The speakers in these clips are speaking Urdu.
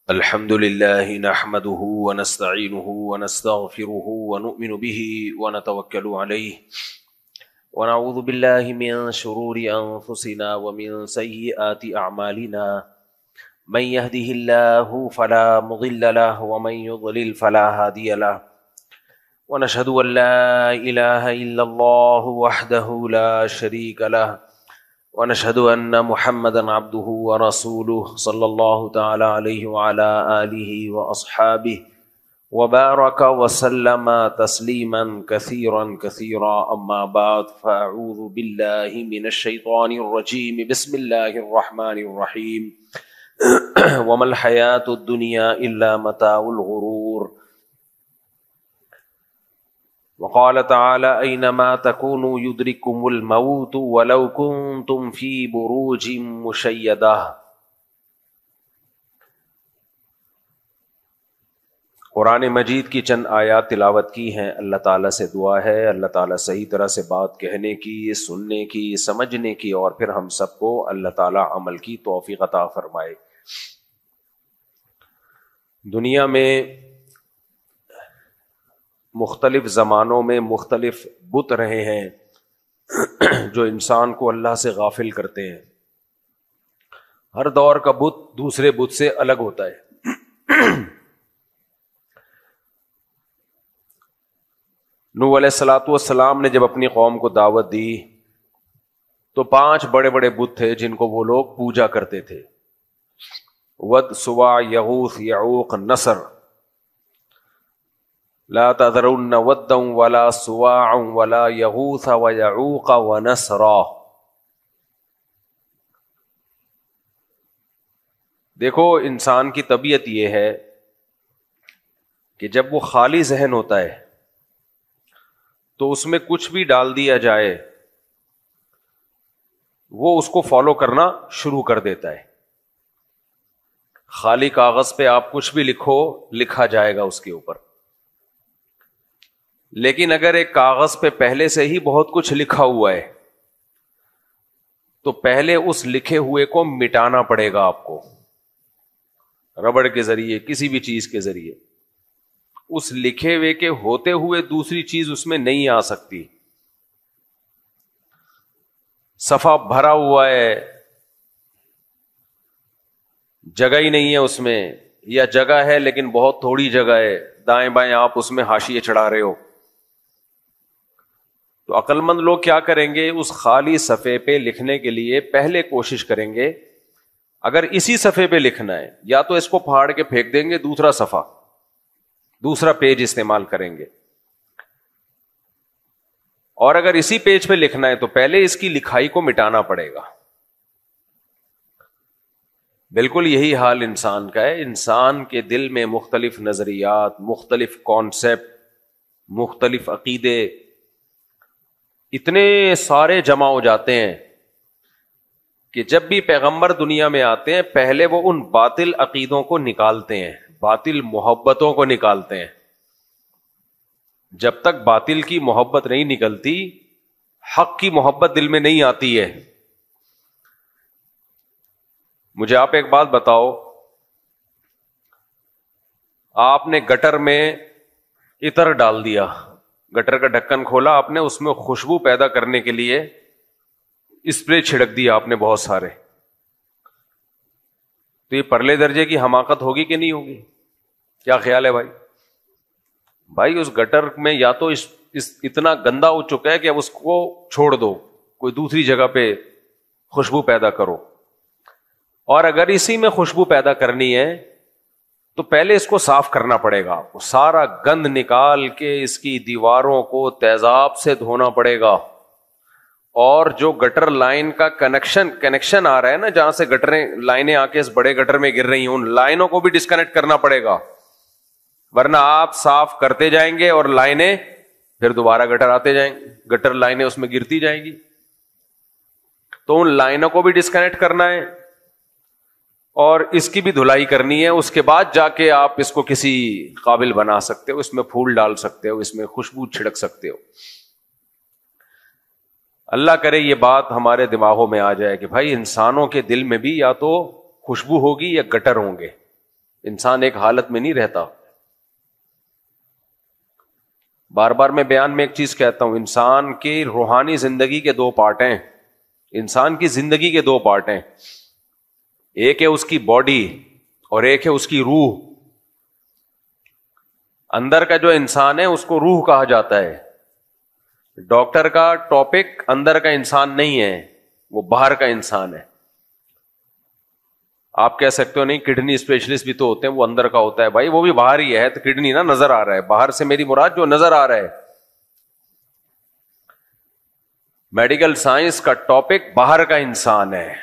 الحمد لله نحمده ونستعينه ونستغفره ونؤمن به ونتوكل عليه ونعوذ بالله من شرور أنفسنا ومن سيئات أعمالنا من يهده الله فلا مضل له ومن يضلل فلا هادي له ونشهد أن لا إله إلا الله وحده لا شريك له ونشهد أن محمدا عبده ورسوله صلى الله تعالى عليه وعلى آله وأصحابه وبارك وسلم تسليما كثيرا كثيرا أما بعد فأعوذ بالله من الشيطان الرجيم بسم الله الرحمن الرحيم وما الحياة الدنيا إلا متاع الغرور وقال تعالى أينما تكونوا يدرككم الموت ولو كنتم في بروج مشيدة۔ قرآن مجید کی چند آیات تلاوت کی ہیں۔ اللہ تعالیٰ سے دعا ہے اللہ تعالیٰ صحیح طرح سے بات کہنے کی، سننے کی، سمجھنے کی، اور پھر ہم سب کو اللہ تعالیٰ عمل کی توفیق عطا فرمائے۔ دنیا میں مختلف زمانوں میں مختلف بت رہے ہیں جو انسان کو اللہ سے غافل کرتے ہیں۔ ہر دور کا بت دوسرے بت سے الگ ہوتا ہے۔ نوح علیہ الصلوۃ والسلام نے جب اپنی قوم کو دعوت دی تو 5 بڑے بڑے بت تھے جن کو وہ لوگ پوجا کرتے تھے: ود، سواع، یغوث، یعوق، نصر۔ لا تذرن ودا ولا سواعا ولا یغوث ویعوق ونسرا۔ دیکھو انسان کی طبیعت یہ ہے کہ جب وہ خالی ذہن ہوتا ہے تو اس میں کچھ بھی ڈال دیا جائے وہ اس کو فالو کرنا شروع کر دیتا ہے۔ خالی کاغذ پہ آپ کچھ بھی لکھو، لکھا جائے گا اس کے اوپر۔ لیکن اگر ایک کاغذ پہ پہلے سے ہی بہت کچھ لکھا ہوا ہے تو پہلے اس لکھے ہوئے کو مٹانا پڑے گا آپ کو، ربڑ کے ذریعے، کسی بھی چیز کے ذریعے۔ اس لکھے ہوئے کے ہوتے ہوئے دوسری چیز اس میں نہیں آ سکتی۔ صفحہ بھرا ہوا ہے، جگہ ہی نہیں ہے اس میں، یا جگہ ہے لیکن بہت تھوڑی جگہ ہے، دائیں بائیں آپ اس میں حاشیے چڑھا رہے ہو، تو عقل مند لوگ کیا کریں گے؟ اس خالی صفحے پہ لکھنے کے لیے پہلے کوشش کریں گے، اگر اسی صفحے پہ لکھنا ہے یا تو اس کو پھاڑ کے پھینک دیں گے، دوسرا صفحہ، دوسرا پیج استعمال کریں گے، اور اگر اسی پیج پہ لکھنا ہے تو پہلے اس کی لکھائی کو مٹانا پڑے گا۔ بالکل یہی حال انسان کا ہے۔ انسان کے دل میں مختلف نظریات، مختلف کانسیپٹ، مختلف عقیدے اتنے سارے جمع ہو جاتے ہیں کہ جب بھی پیغمبر دنیا میں آتے ہیں پہلے وہ ان باطل عقیدوں کو نکالتے ہیں، باطل محبتوں کو نکالتے ہیں۔ جب تک باطل کی محبت نہیں نکلتی، حق کی محبت دل میں نہیں آتی ہے۔ مجھے آپ ایک بات بتاؤ، آپ نے گٹر میں عطر ڈال دیا، گٹر کا ڈھکن کھولا آپ نے، اس میں خوشبو پیدا کرنے کے لیے اسپرے چھڑک دیا آپ نے بہت سارے، تو یہ پرلے درجے کی حماقت ہوگی کہ نہیں ہوگی؟ کیا خیال ہے بھائی؟ بھائی اس گٹر میں یا تو اتنا گندا ہو چکا ہے کہ اب اس کو چھوڑ دو، کوئی دوسری جگہ پہ خوشبو پیدا کرو، اور اگر اسی میں خوشبو پیدا کرنی ہے تو پہلے اس کو صاف کرنا پڑے گا، وہ سارا گند نکال کے اس کی دیواروں کو تیزاب سے دھونا پڑے گا، اور جو گٹر لائن کا کنیکشن آ رہا ہے نا، جہاں سے گٹریں لائنیں آ کے اس بڑے گٹر میں گر رہی ہیں، ان لائنوں کو بھی ڈسکنیکٹ کرنا پڑے گا، ورنہ آپ صاف کرتے جائیں گے اور لائنیں پھر دوبارہ گٹر آتے جائیں گے، گٹر لائنیں اس میں گرتی جائیں گی، تو ان لائنوں کو بھی ڈسکنیکٹ کرنا ہے اور اس کی بھی دھلائی کرنی ہے، اس کے بعد جا کے آپ اس کو کسی قابل بنا سکتے ہو، اس میں پھول ڈال سکتے ہو، اس میں خوشبو چھڑک سکتے ہو۔ اللہ کرے یہ بات ہمارے دماغوں میں آ جائے کہ بھائی انسانوں کے دل میں بھی یا تو خوشبو ہوگی یا گٹر ہوں گے، انسان ایک حالت میں نہیں رہتا. بار بار میں بیان میں ایک چیز کہتا ہوں, انسان کی روحانی زندگی کے دو پارٹ ہیں. انسان کی زندگی کے دو پارٹ ہیں, ایک ہے اس کی باڈی اور ایک ہے اس کی روح. اندر کا جو انسان ہے اس کو روح کہا جاتا ہے. ڈاکٹر کا ٹاپک اندر کا انسان نہیں ہے, وہ باہر کا انسان ہے. آپ کہہ سکتے ہو نہیں کڈنی اسپیشلسٹ بھی تو ہوتے ہیں, وہ اندر کا ہوتا ہے. بھائی وہ بھی باہر ہی ہے, تو کڈنی نا نظر آ رہا ہے, باہر سے میری مراد جو نظر آ رہا ہے. میڈیکل سائنس کا ٹاپک باہر کا انسان ہے.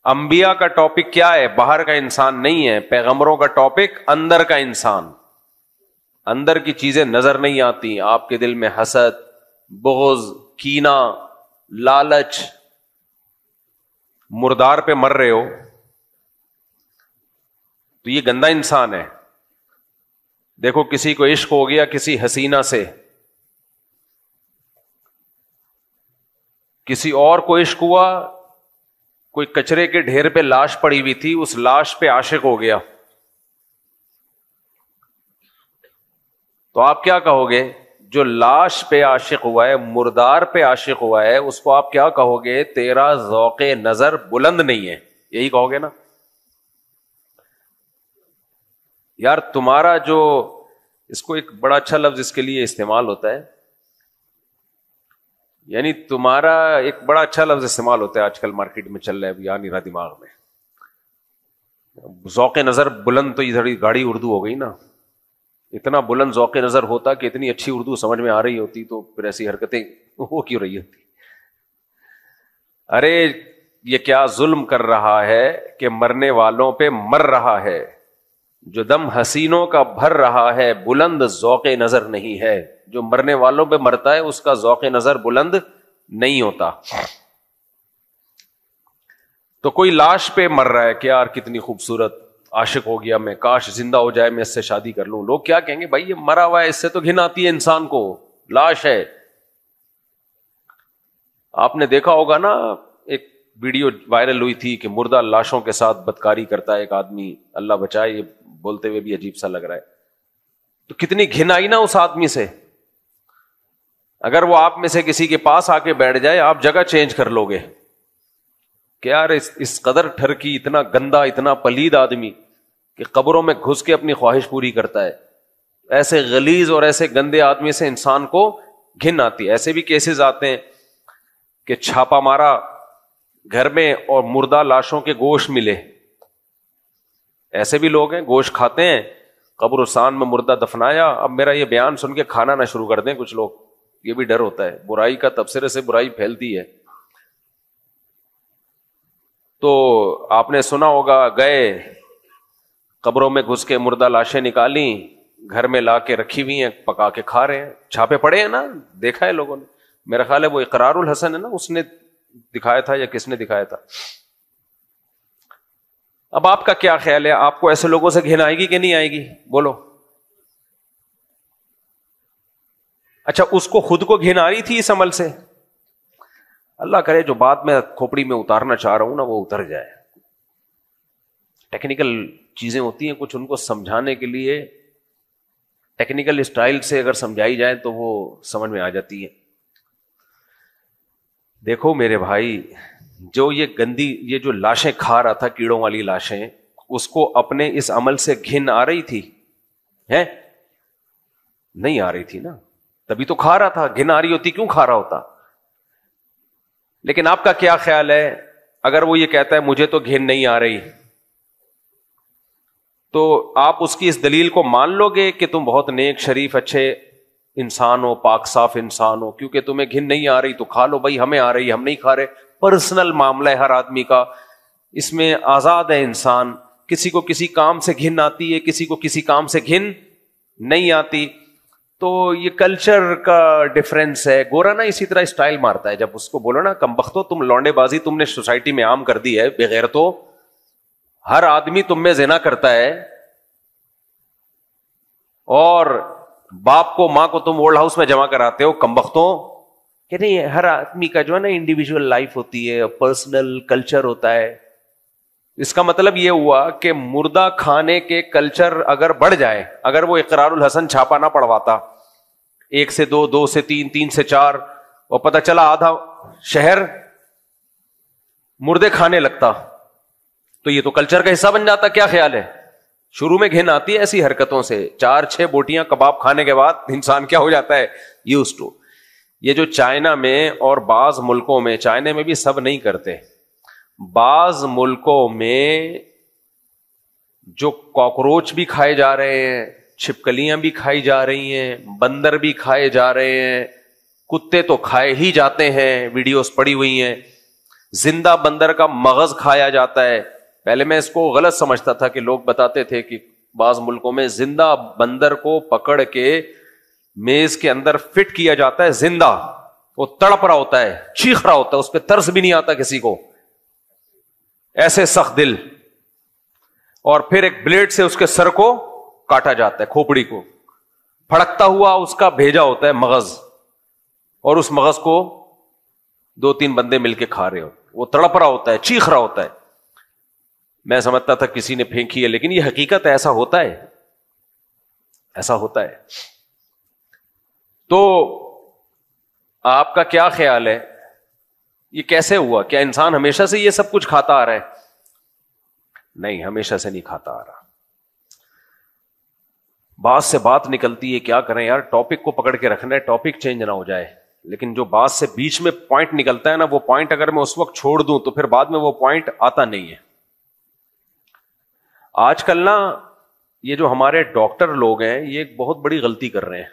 انبیاء کا ٹاپک کیا ہے؟ باہر کا انسان نہیں ہے. پیغمبروں کا ٹاپک اندر کا انسان. اندر کی چیزیں نظر نہیں آتی. آپ کے دل میں حسد, بغض, کینہ, لالچ, مردار پہ مر رہے ہو, تو یہ گندا انسان ہے. دیکھو کسی کو عشق ہو گیا کسی حسینہ سے, کسی اور کو عشق ہوا, کوئی کچرے کے ڈھیر پہ لاش پڑی ہوئی تھی, اس لاش پہ عاشق ہو گیا, تو آپ کیا کہو گے؟ جو لاش پہ عاشق ہوا ہے, مردار پہ عاشق ہوا ہے, اس کو آپ کیا کہو گے؟ تیرا ذوق نظر بلند نہیں ہے, یہی کہو گے نا. یار تمہارا جو, اس کو ایک بڑا اچھا لفظ اس کے لیے استعمال ہوتا ہے, یعنی تمہارا ایک بڑا اچھا لفظ استعمال ہوتا ہے آج کل مارکیٹ میں چل رہا ہے, یاد نہیں رہا دماغ میں. ذوق نظر بلند تو یہ تھوڑی گاڑی اردو ہو گئی نا. اتنا بلند ذوق نظر ہوتا کہ اتنی اچھی اردو سمجھ میں آ رہی ہوتی, تو پھر ایسی حرکتیں ہو کیوں رہی ہوتی؟ ارے یہ کیا ظلم کر رہا ہے کہ مرنے والوں پہ مر رہا ہے, جو دم حسینوں کا بھر رہا ہے, بلند ذوق نظر نہیں ہے. جو مرنے والوں پہ مرتا ہے اس کا ذوق نظر بلند نہیں ہوتا. تو کوئی لاش پہ مر رہا ہے کہ یار کتنی خوبصورت, عاشق ہو گیا میں, کاش زندہ ہو جائے میں اس سے شادی کر لوں. لوگ کیا کہیں گے؟ بھائی یہ مرا ہوا ہے, اس سے تو گھن آتی ہے انسان کو, لاش ہے. آپ نے دیکھا ہوگا نا ایک ویڈیو وائرل ہوئی تھی کہ مردہ لاشوں کے ساتھ بدکاری کرتا ہے ایک آدمی, اللہ بچائے, یہ بولتے ہوئے بھی عجیب سا لگ رہا ہے. تو کتنی گھن آئی نا اس آدمی سے. اگر وہ آپ میں سے کسی کے پاس آ کے بیٹھ جائے, آپ جگہ چینج کر لو گے کہ یار اس قدر ٹھرکی, اتنا گندا, اتنا پلید آدمی کہ قبروں میں گھس کے اپنی خواہش پوری کرتا ہے. ایسے غلیظ اور ایسے گندے آدمی سے انسان کو گھن آتی ہے. ایسے بھی کیسز آتے ہیں کہ چھاپا مارا گھر میں اور مردہ لاشوں کے گوشت ملے. ایسے بھی لوگ ہیں گوشت کھاتے ہیں, قبرستان میں مردہ دفنایا. اب میرا یہ بیان سن کے کھانا نہ شروع کر دیں کچھ لوگ, یہ بھی ڈر ہوتا ہے, برائی کا تبصرے سے برائی پھیلتی ہے. تو آپ نے سنا ہوگا, گئے قبروں میں گھس کے مردہ لاشیں نکالیں, گھر میں لا کے رکھی ہوئی ہیں, پکا کے کھا رہے ہیں. چھاپے پڑے ہیں نا, دیکھا ہے لوگوں نے. میرا خیال ہے وہ اقرار الحسن ہے نا, اس نے دکھایا تھا یا کس نے دکھایا تھا. اب آپ کا کیا خیال ہے؟ آپ کو ایسے لوگوں سے گھن آئے گی کہ نہیں آئے گی؟ بولو. اچھا اس کو خود کو گھن آ رہی تھی اس عمل سے؟ اللہ کرے جو بات میں کھوپڑی میں اتارنا چاہ رہا ہوں نا وہ اتر جائے. ٹیکنیکل چیزیں ہوتی ہیں کچھ, ان کو سمجھانے کے لیے ٹیکنیکل اسٹائل سے اگر سمجھائی جائے تو وہ سمجھ میں آ جاتی ہے. دیکھو میرے بھائی, جو یہ گندی, یہ جو لاشیں کھا رہا تھا, کیڑوں والی لاشیں, اس کو اپنے اس عمل سے گھن آ رہی تھی؟ ہے نہیں آ رہی تھی نا, تبھی تو کھا رہا تھا. گھن آ رہی ہوتی کیوں کھا رہا ہوتا؟ لیکن آپ کا کیا خیال ہے اگر وہ یہ کہتا ہے مجھے تو گھن نہیں آ رہی, تو آپ اس کی اس دلیل کو مان لو گے کہ تم بہت نیک شریف اچھے انسان ہو, پاک صاف انسان ہو, کیونکہ تمہیں گھن نہیں آ رہی تو کھا لو. بھائی ہمیں آ رہی, ہم نہیں کھا رہے. پرسنل معاملہ ہے ہر آدمی کا, اس میں آزاد ہے انسان. کسی کو کسی کام سے گھن آتی ہے, کسی کو کسی کام سے گھن نہیں آتی. تو یہ کلچر کا ڈفرینس ہے. گورا نا اسی طرح اسٹائل مارتا ہے, جب اس کو بولو نا کم بختو تم لونڈے بازی تم نے سوسائٹی میں عام کر دی ہے, بغیر تو ہر آدمی تم میں زنا کرتا ہے, اور باپ کو ماں کو تم اولڈ ہاؤس میں جمع کراتے ہو, کم بختوں. کہ نہیں, ہر آدمی کا جو ہے نا انڈیویجول لائف ہوتی ہے, پرسنل کلچر ہوتا ہے. اس کا مطلب یہ ہوا کہ مردہ کھانے کے کلچر اگر بڑھ جائے, اگر وہ اقرار الحسن چھاپا نہ پڑواتا, 1 سے 2, 2 سے 3, 3 سے 4, اور پتہ چلا آدھا شہر مردے کھانے لگتا, تو یہ تو کلچر کا حصہ بن جاتا. کیا خیال ہے؟ شروع میں گھن آتی ہے ایسی حرکتوں سے, 4-6 بوٹیاں کباب کھانے کے بعد انسان کیا ہو جاتا ہے, یوز ٹو. یہ جو چائنا میں اور بعض ملکوں میں, چائنا میں بھی سب نہیں کرتے, بعض ملکوں میں جو کاکروچ بھی کھائے جا رہے ہیں, چھپکلیاں بھی کھائی جا رہی ہیں, بندر بھی کھائے جا رہے ہیں, کتے تو کھائے ہی جاتے ہیں, ویڈیوز پڑی ہوئی ہیں. زندہ بندر کا مغز کھایا جاتا ہے. پہلے میں اس کو غلط سمجھتا تھا کہ لوگ بتاتے تھے کہ بعض ملکوں میں زندہ بندر کو پکڑ کے میز کے اندر فٹ کیا جاتا ہے, زندہ, وہ تڑپ رہا ہوتا ہے, چیخ رہا ہوتا ہے, اس پہ ترس بھی نہیں آتا کسی کو, ایسے سخت دل, اور پھر ایک بلیڈ سے اس کے سر کو کاٹا جاتا ہے, کھوپڑی کو, پھڑکتا ہوا اس کا بھیجا ہوتا ہے مغز, اور اس مغز کو 2-3 بندے مل کے کھا رہے ہو, وہ تڑپ رہا ہوتا ہے, چیخ رہا ہوتا ہے. میں سمجھتا تھا کسی نے پھینکی ہے, لیکن یہ حقیقت ہے, ایسا ہوتا ہے, ایسا ہوتا ہے. تو آپ کا کیا خیال ہے, یہ کیسے ہوا؟ کیا انسان ہمیشہ سے یہ سب کچھ کھاتا آ رہا ہے؟ نہیں, ہمیشہ سے نہیں کھاتا آ رہا. بات سے بات نکلتی ہے, کیا کریں یار, ٹاپک کو پکڑ کے رکھنا ہے, ٹاپک چینج نہ ہو جائے. لیکن جو بات سے بیچ میں پوائنٹ نکلتا ہے نا, وہ پوائنٹ اگر میں اس وقت چھوڑ دوں تو پھر بعد میں وہ پوائنٹ آتا نہیں ہے. آج کل نا یہ جو ہمارے ڈاکٹر لوگ ہیں, یہ ایک بہت بڑی غلطی کر رہے ہیں,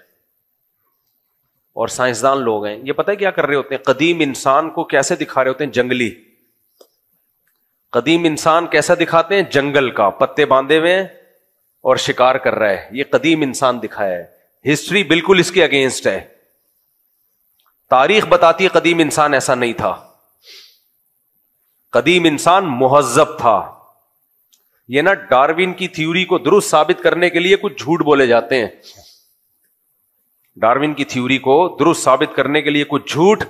اور سائنسدان لوگ ہیں, یہ پتہ ہے کیا کر رہے ہوتے ہیں؟ قدیم انسان کو کیسے دکھا رہے ہوتے ہیں؟ جنگلی. قدیم انسان کیسا دکھاتے ہیں؟ جنگل کا, پتے باندھے ہوئے ہیں اور شکار کر رہا ہے, یہ قدیم انسان دکھایا ہے. ہسٹری بالکل اس کے اگینسٹ ہے. تاریخ بتاتی ہے قدیم انسان ایسا نہیں تھا. قدیم انسان مہذب تھا. یہ نا ڈاروین کی تھیوری کو درست ثابت کرنے کے لیے کچھ جھوٹ بولے جاتے ہیں. ڈاروین کی تھیوری کو درست ثابت کرنے کے لیے کچھ جھوٹ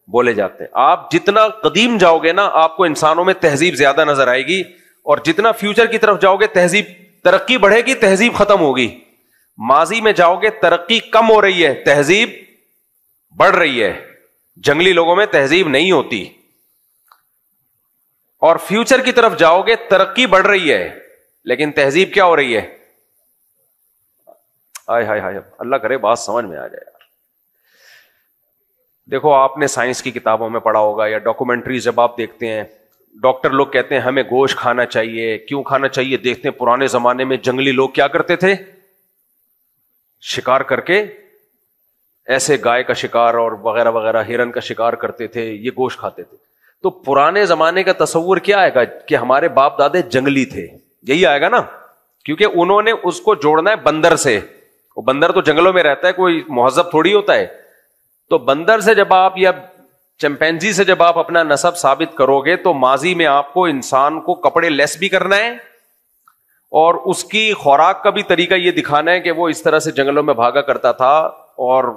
بولے جاتے ہیں. آپ جتنا قدیم جاؤ گے نا, آپ کو انسانوں میں تہذیب زیادہ نظر آئے گی, اور جتنا فیوچر کی طرف جاؤ گے تہذیب, ترقی بڑھے گی, تہذیب ختم ہوگی. ماضی میں جاؤ گے ترقی کم ہو رہی ہے, تہذیب بڑھ رہی ہے. جنگلی لوگوں میں تہذیب نہیں ہوتی. اور فیوچر کی طرف جاؤ گے ترقی بڑھ رہی ہے, لیکن تہذیب کیا ہو رہی ہے؟ ہائے ہائے ہائے, اللہ کرے بات سمجھ میں آ جائے یار. دیکھو, آپ نے سائنس کی کتابوں میں پڑھا ہوگا, یا ڈاکومنٹریز جب آپ دیکھتے ہیں, ڈاکٹر لوگ کہتے ہیں ہمیں گوشت کھانا چاہیے. کیوں کھانا چاہیے؟ دیکھتے ہیں پرانے زمانے میں جنگلی لوگ کیا کرتے تھے, شکار کر کے, ایسے گائے کا شکار اور وغیرہ وغیرہ, ہرن کا شکار کرتے تھے, یہ گوشت کھاتے تھے. تو پرانے زمانے کا تصور کیا آئے گا کہ ہمارے باپ دادے جنگلی تھے, یہی آئے گا نا, کیونکہ انہوں نے اس کو جوڑنا ہے بندر سے. وہ بندر تو جنگلوں میں رہتا ہے, کوئی مہذب تھوڑی ہوتا ہے. تو بندر سے جب آپ, یا چمپینزی سے جب آپ اپنا نسب ثابت کرو گے, تو ماضی میں آپ کو انسان کو کپڑے لیس بھی کرنا ہے, اور اس کی خوراک کا بھی طریقہ یہ دکھانا ہے کہ وہ اس طرح سے جنگلوں میں بھاگا کرتا تھا. اور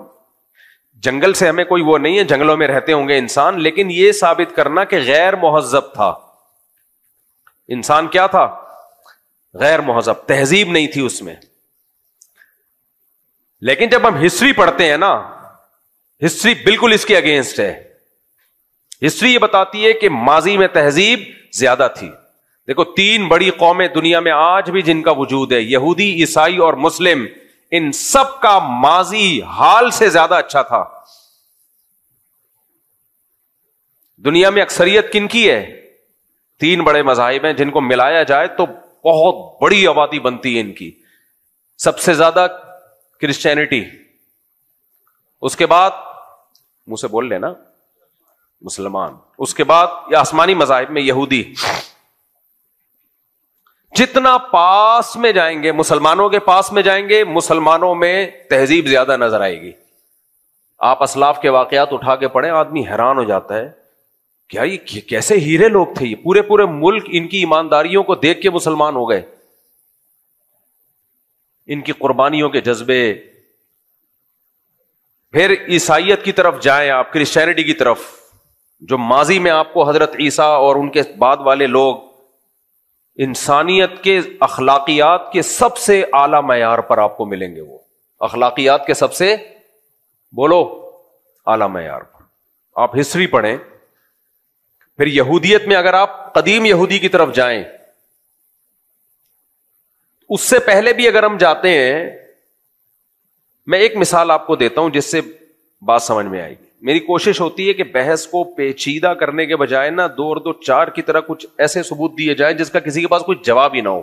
جنگل سے ہمیں کوئی وہ نہیں ہے, جنگلوں میں رہتے ہوں گے انسان, لیکن یہ ثابت کرنا کہ غیر مہذب تھا انسان. کیا تھا؟ غیر مہذب, تہذیب نہیں تھی اس میں. لیکن جب ہم ہسٹری پڑھتے ہیں نا, ہسٹری بالکل اس کے اگینسٹ ہے. ہسٹری یہ بتاتی ہے کہ ماضی میں تہذیب زیادہ تھی. دیکھو, 3 بڑی قومیں دنیا میں آج بھی جن کا وجود ہے, یہودی, عیسائی اور مسلم, ان سب کا ماضی حال سے زیادہ اچھا تھا. دنیا میں اکثریت کن کی ہے؟ 3 بڑے مذاہب ہیں, جن کو ملایا جائے تو بہت بڑی آبادی بنتی ہے ان کی. سب سے زیادہ کرسچینٹی, اس کے بعد منہ سے بول لینا مسلمان, اس کے بعد یہ آسمانی مذاہب میں یہودی. جتنا پاس میں جائیں گے, مسلمانوں کے پاس میں جائیں گے, مسلمانوں میں تہذیب زیادہ نظر آئے گی. آپ اسلاف کے واقعات اٹھا کے پڑھیں, آدمی حیران ہو جاتا ہے, کیا یہ کیسے ہیرے لوگ تھے. یہ پورے پورے ملک ان کی ایمانداریوں کو دیکھ کے مسلمان ہو گئے, ان کی قربانیوں کے جذبے. پھر عیسائیت کی طرف جائیں آپ, کرسچینٹی کی طرف, جو ماضی میں آپ کو حضرت عیسیٰ اور ان کے بعد والے لوگ انسانیت کے اخلاقیات کے سب سے اعلی معیار پر آپ کو ملیں گے. وہ اخلاقیات کے سب سے بولو اعلی معیار پر. آپ ہسٹری پڑھیں. پھر یہودیت میں اگر آپ قدیم یہودی کی طرف جائیں, اس سے پہلے بھی اگر ہم جاتے ہیں, میں ایک مثال آپ کو دیتا ہوں جس سے بات سمجھ میں آئے گی. میری کوشش ہوتی ہے کہ بحث کو پیچیدہ کرنے کے بجائے نا 2 اور 2 4 کی طرح کچھ ایسے ثبوت دیے جائیں جس کا کسی کے پاس کوئی جواب ہی نہ ہو.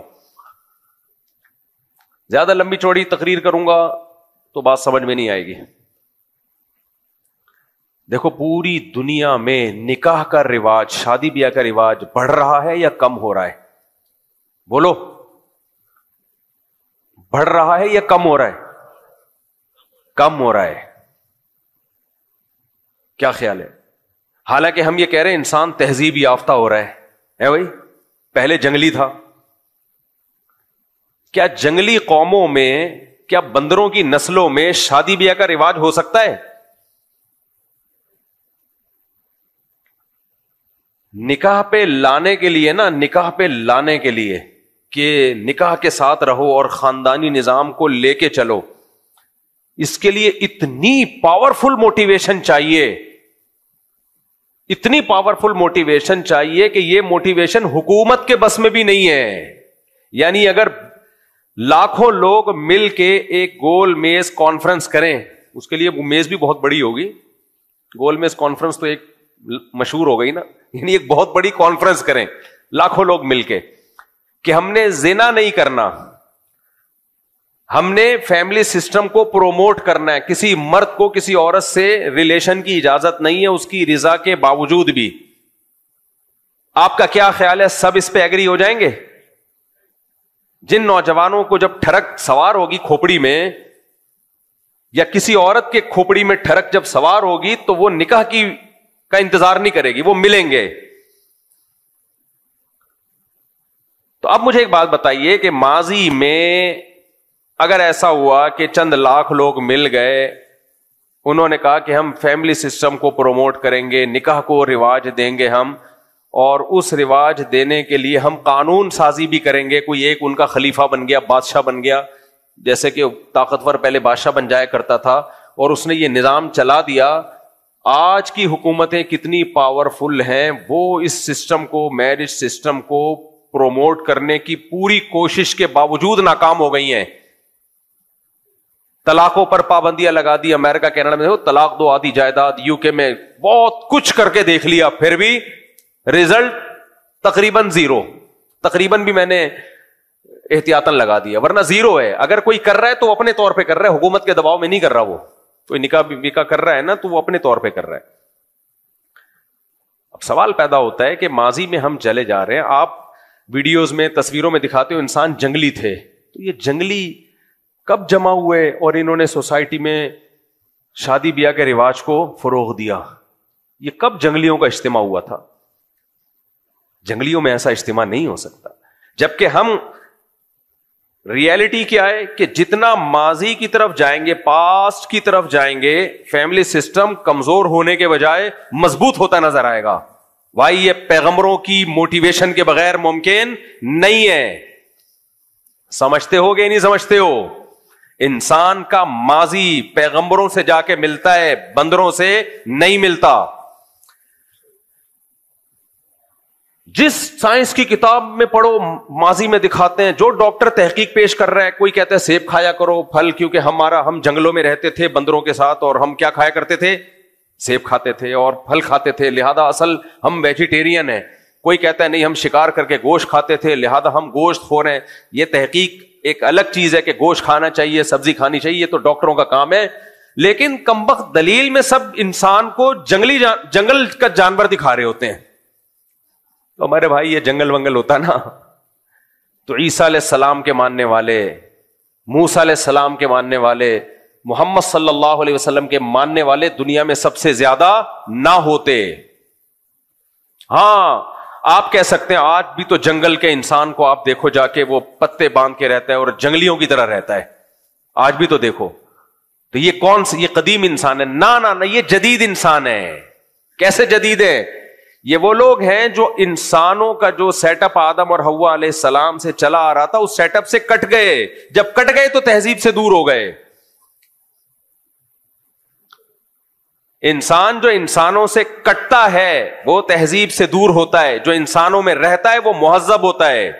زیادہ لمبی چوڑی تقریر کروں گا تو بات سمجھ میں نہیں آئے گی. دیکھو پوری دنیا میں نکاح کا رواج, شادی بیاہ کا رواج بڑھ رہا ہے یا کم ہو رہا ہے؟ بولو, بڑھ رہا ہے یا کم ہو رہا ہے؟ کم ہو رہا ہے. کیا خیال ہے؟ حالانکہ ہم یہ کہہ رہے ہیں انسان تہذیب یافتہ ہو رہا ہے بھائی, پہلے جنگلی تھا. کیا جنگلی قوموں میں, کیا بندروں کی نسلوں میں شادی بیاہ کا رواج ہو سکتا ہے؟ نکاح پہ لانے کے لیے نا, نکاح پہ لانے کے لیے کہ نکاح کے ساتھ رہو اور خاندانی نظام کو لے کے چلو, اس کے لیے اتنی پاورفل موٹیویشن چاہیے, اتنی پاورفل موٹیویشن چاہیے کہ یہ موٹیویشن حکومت کے بس میں بھی نہیں ہے. یعنی اگر لاکھوں لوگ مل کے ایک گول میز کانفرنس کریں, اس کے لیے میز بھی بہت بڑی ہوگی, گول میز کانفرنس تو ایک مشہور ہو گئی نا, یعنی ایک بہت بڑی کانفرنس کریں لاکھوں لوگ مل کے کہ ہم نے زنا نہیں کرنا, ہم نے فیملی سسٹم کو پروموٹ کرنا ہے, کسی مرد کو کسی عورت سے ریلیشن کی اجازت نہیں ہے اس کی رضا کے باوجود بھی. آپ کا کیا خیال ہے, سب اس پہ ایگری ہو جائیں گے؟ جن نوجوانوں کو جب ٹھڑک سوار ہوگی کھوپڑی میں, یا کسی عورت کے کھوپڑی میں ٹھڑک جب سوار ہوگی, تو وہ نکاح کا انتظار نہیں کرے گی, وہ ملیں گے. تو اب مجھے ایک بات بتائیے کہ ماضی میں اگر ایسا ہوا کہ چند لاکھ لوگ مل گئے, انہوں نے کہا کہ ہم فیملی سسٹم کو پروموٹ کریں گے, نکاح کو رواج دیں گے ہم, اور اس رواج دینے کے لیے ہم قانون سازی بھی کریں گے, کوئی ایک ان کا خلیفہ بن گیا, بادشاہ بن گیا, جیسے کہ طاقتور پہلے بادشاہ بن جایا کرتا تھا, اور اس نے یہ نظام چلا دیا. آج کی حکومتیں کتنی پاورفل ہیں, وہ اس سسٹم کو, میرج سسٹم کو پروموٹ کرنے کی پوری کوشش کے باوجود ناکام ہو گئی ہیں. طلاقوں پر پابندیاں لگا دی, امریکہ کینیڈا میں طلاق دو آدھی جائیداد, یو کے میں بہت کچھ کر کے دیکھ لیا, پھر بھی رزلٹ تقریباً زیرو. تقریباً بھی میں نے احتیاطاً لگا دیا, ورنہ زیرو ہے. اگر کوئی کر رہا ہے تو اپنے طور پہ کر رہا ہے, حکومت کے دباؤ میں نہیں کر رہا. وہ کوئی نکاح کر رہا ہے نا تو وہ اپنے طور پہ کر رہا ہے. اب سوال پیدا ہوتا ہے کہ ماضی میں ہم چلے جا رہے ہیں, آپ ویڈیوز میں تصویروں میں دکھاتے ہو انسان جنگلی تھے, تو یہ جنگلی کب جمع ہوئے اور انہوں نے سوسائٹی میں شادی بیاہ کے رواج کو فروغ دیا؟ یہ کب جنگلیوں کا اجتماع ہوا تھا؟ جنگلیوں میں ایسا اجتماع نہیں ہو سکتا. جبکہ ہم ریالٹی کیا ہے کہ جتنا ماضی کی طرف جائیں گے, پاسٹ کی طرف جائیں گے, فیملی سسٹم کمزور ہونے کے بجائے مضبوط ہوتا نظر آئے گا. بھائی یہ پیغمبروں کی موٹیویشن کے بغیر ممکن نہیں ہے. سمجھتے ہو گے نہیں سمجھتے ہو؟ انسان کا ماضی پیغمبروں سے جا کے ملتا ہے, بندروں سے نہیں ملتا. جس سائنس کی کتاب میں پڑھو ماضی میں دکھاتے ہیں, جو ڈاکٹر تحقیق پیش کر رہا ہے, کوئی کہتا ہے سیب کھایا کرو, پھل, کیونکہ ہم جنگلوں میں رہتے تھے بندروں کے ساتھ, اور ہم کیا کھایا کرتے تھے؟ سیب کھاتے تھے اور پھل کھاتے تھے, لہذا اصل ہم ویجیٹیرین ہیں. کوئی کہتا ہے نہیں ہم شکار کر کے گوشت کھاتے تھے, لہذا ہم گوشت خور ہیں. یہ تحقیق ایک الگ چیز ہے کہ گوشت کھانا چاہیے, سبزی کھانی چاہیے, یہ تو ڈاکٹروں کا کام ہے. لیکن کمبخت دلیل میں سب انسان کو جنگل کا جانور دکھا رہے ہوتے ہیں. تو ہمارے بھائی یہ جنگل ونگل ہوتا نا تو عیسیٰ علیہ السلام کے ماننے والے, موسیٰ علیہ السلام کے ماننے والے, محمد صلی اللہ علیہ وسلم کے ماننے والے دنیا میں سب سے زیادہ نہ ہوتے. ہاں آپ کہہ سکتے ہیں آج بھی تو جنگل کے انسان کو آپ دیکھو جا کے, وہ پتے باندھ کے رہتا ہے اور جنگلیوں کی طرح رہتا ہے, آج بھی تو دیکھو. تو یہ کون سی, یہ قدیم انسان ہے؟ نہ یہ جدید انسان ہے. کیسے جدید ہے یہ وہ لوگ ہیں جو انسانوں کا جو سیٹ اپ آدم اور حوا علیہ السلام سے چلا آ رہا تھا اس سیٹ اپ سے کٹ گئے. جب کٹ گئے تو تہذیب سے دور ہو گئے. انسان جو انسانوں سے کٹتا ہے وہ تہذیب سے دور ہوتا ہے, جو انسانوں میں رہتا ہے وہ مہذب ہوتا ہے.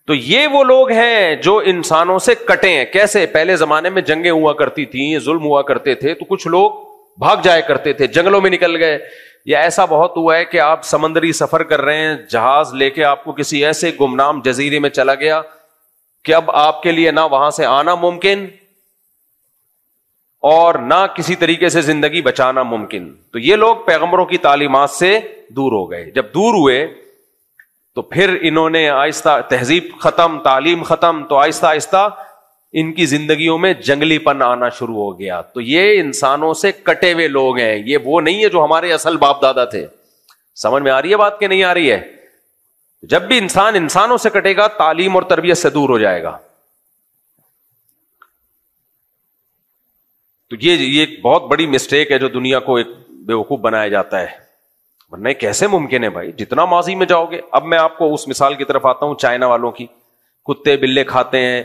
تو یہ وہ لوگ ہیں جو انسانوں سے کٹے ہیں. کیسے؟ پہلے زمانے میں جنگیں ہوا کرتی تھیں, ظلم ہوا کرتے تھے, تو کچھ لوگ بھاگ جایا کرتے تھے, جنگلوں میں نکل گئے. یا ایسا بہت ہوا ہے کہ آپ سمندری سفر کر رہے ہیں, جہاز لے کے آپ کو کسی ایسے گمنام جزیرے میں چلا گیا کہ اب آپ کے لیے نہ وہاں سے آنا ممکن اور نہ کسی طریقے سے زندگی بچانا ممکن. تو یہ لوگ پیغمبروں کی تعلیمات سے دور ہو گئے. جب دور ہوئے تو پھر انہوں نے آہستہ تہذیب ختم, تعلیم ختم, تو آہستہ آہستہ ان کی زندگیوں میں جنگلی پن آنا شروع ہو گیا. تو یہ انسانوں سے کٹے ہوئے لوگ ہیں, یہ وہ نہیں ہے جو ہمارے اصل باپ دادا تھے. سمجھ میں آ رہی ہے بات کہ نہیں آ رہی ہے؟ جب بھی انسان انسانوں سے کٹے گا تعلیم اور تربیت سے دور ہو جائے گا. تو یہ بہت بڑی مسٹیک ہے جو دنیا کو ایک بیوقوف بنایا جاتا ہے. ورنہ کیسے ممکن ہے بھائی, جتنا ماضی میں جاؤ گے. اب میں آپ کو اس مثال کی طرف آتا ہوں چائنا والوں کی. کتے بلے کھاتے ہیں,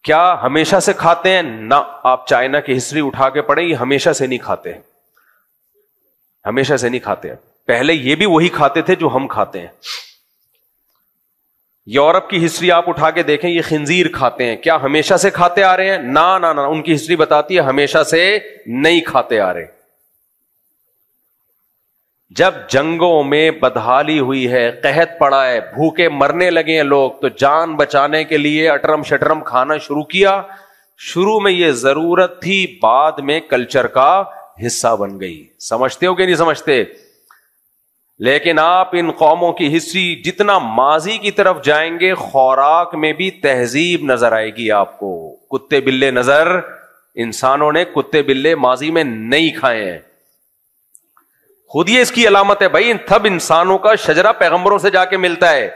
کیا ہمیشہ سے کھاتے ہیں؟ نہ, آپ چائنا کی ہسٹری اٹھا کے پڑھیں, یہ ہمیشہ سے نہیں کھاتے, ہمیشہ سے نہیں کھاتے. پہلے یہ بھی وہی کھاتے تھے جو ہم کھاتے ہیں. یورپ کی ہسٹری آپ اٹھا کے دیکھیں, یہ خنزیر کھاتے ہیں, کیا ہمیشہ سے کھاتے آ رہے ہیں؟ نہ نہ نہ, ان کی ہسٹری بتاتی ہے ہمیشہ سے نہیں کھاتے آ رہے. جب جنگوں میں بدحالی ہوئی ہے, قحط پڑا ہے, بھوکے مرنے لگے ہیں لوگ, تو جان بچانے کے لیے اٹرم شٹرم کھانا شروع کیا. شروع میں یہ ضرورت تھی, بعد میں کلچر کا حصہ بن گئی. سمجھتے ہو کہ نہیں سمجھتے؟ لیکن آپ ان قوموں کی ہسٹری جتنا ماضی کی طرف جائیں گے, خوراک میں بھی تہذیب نظر آئے گی آپ کو. کتے بلے نظر, انسانوں نے کتے بلے ماضی میں نہیں کھائے ہیں. خود یہ اس کی علامت ہے بھائی, تب انسانوں کا شجرہ پیغمبروں سے جا کے ملتا ہے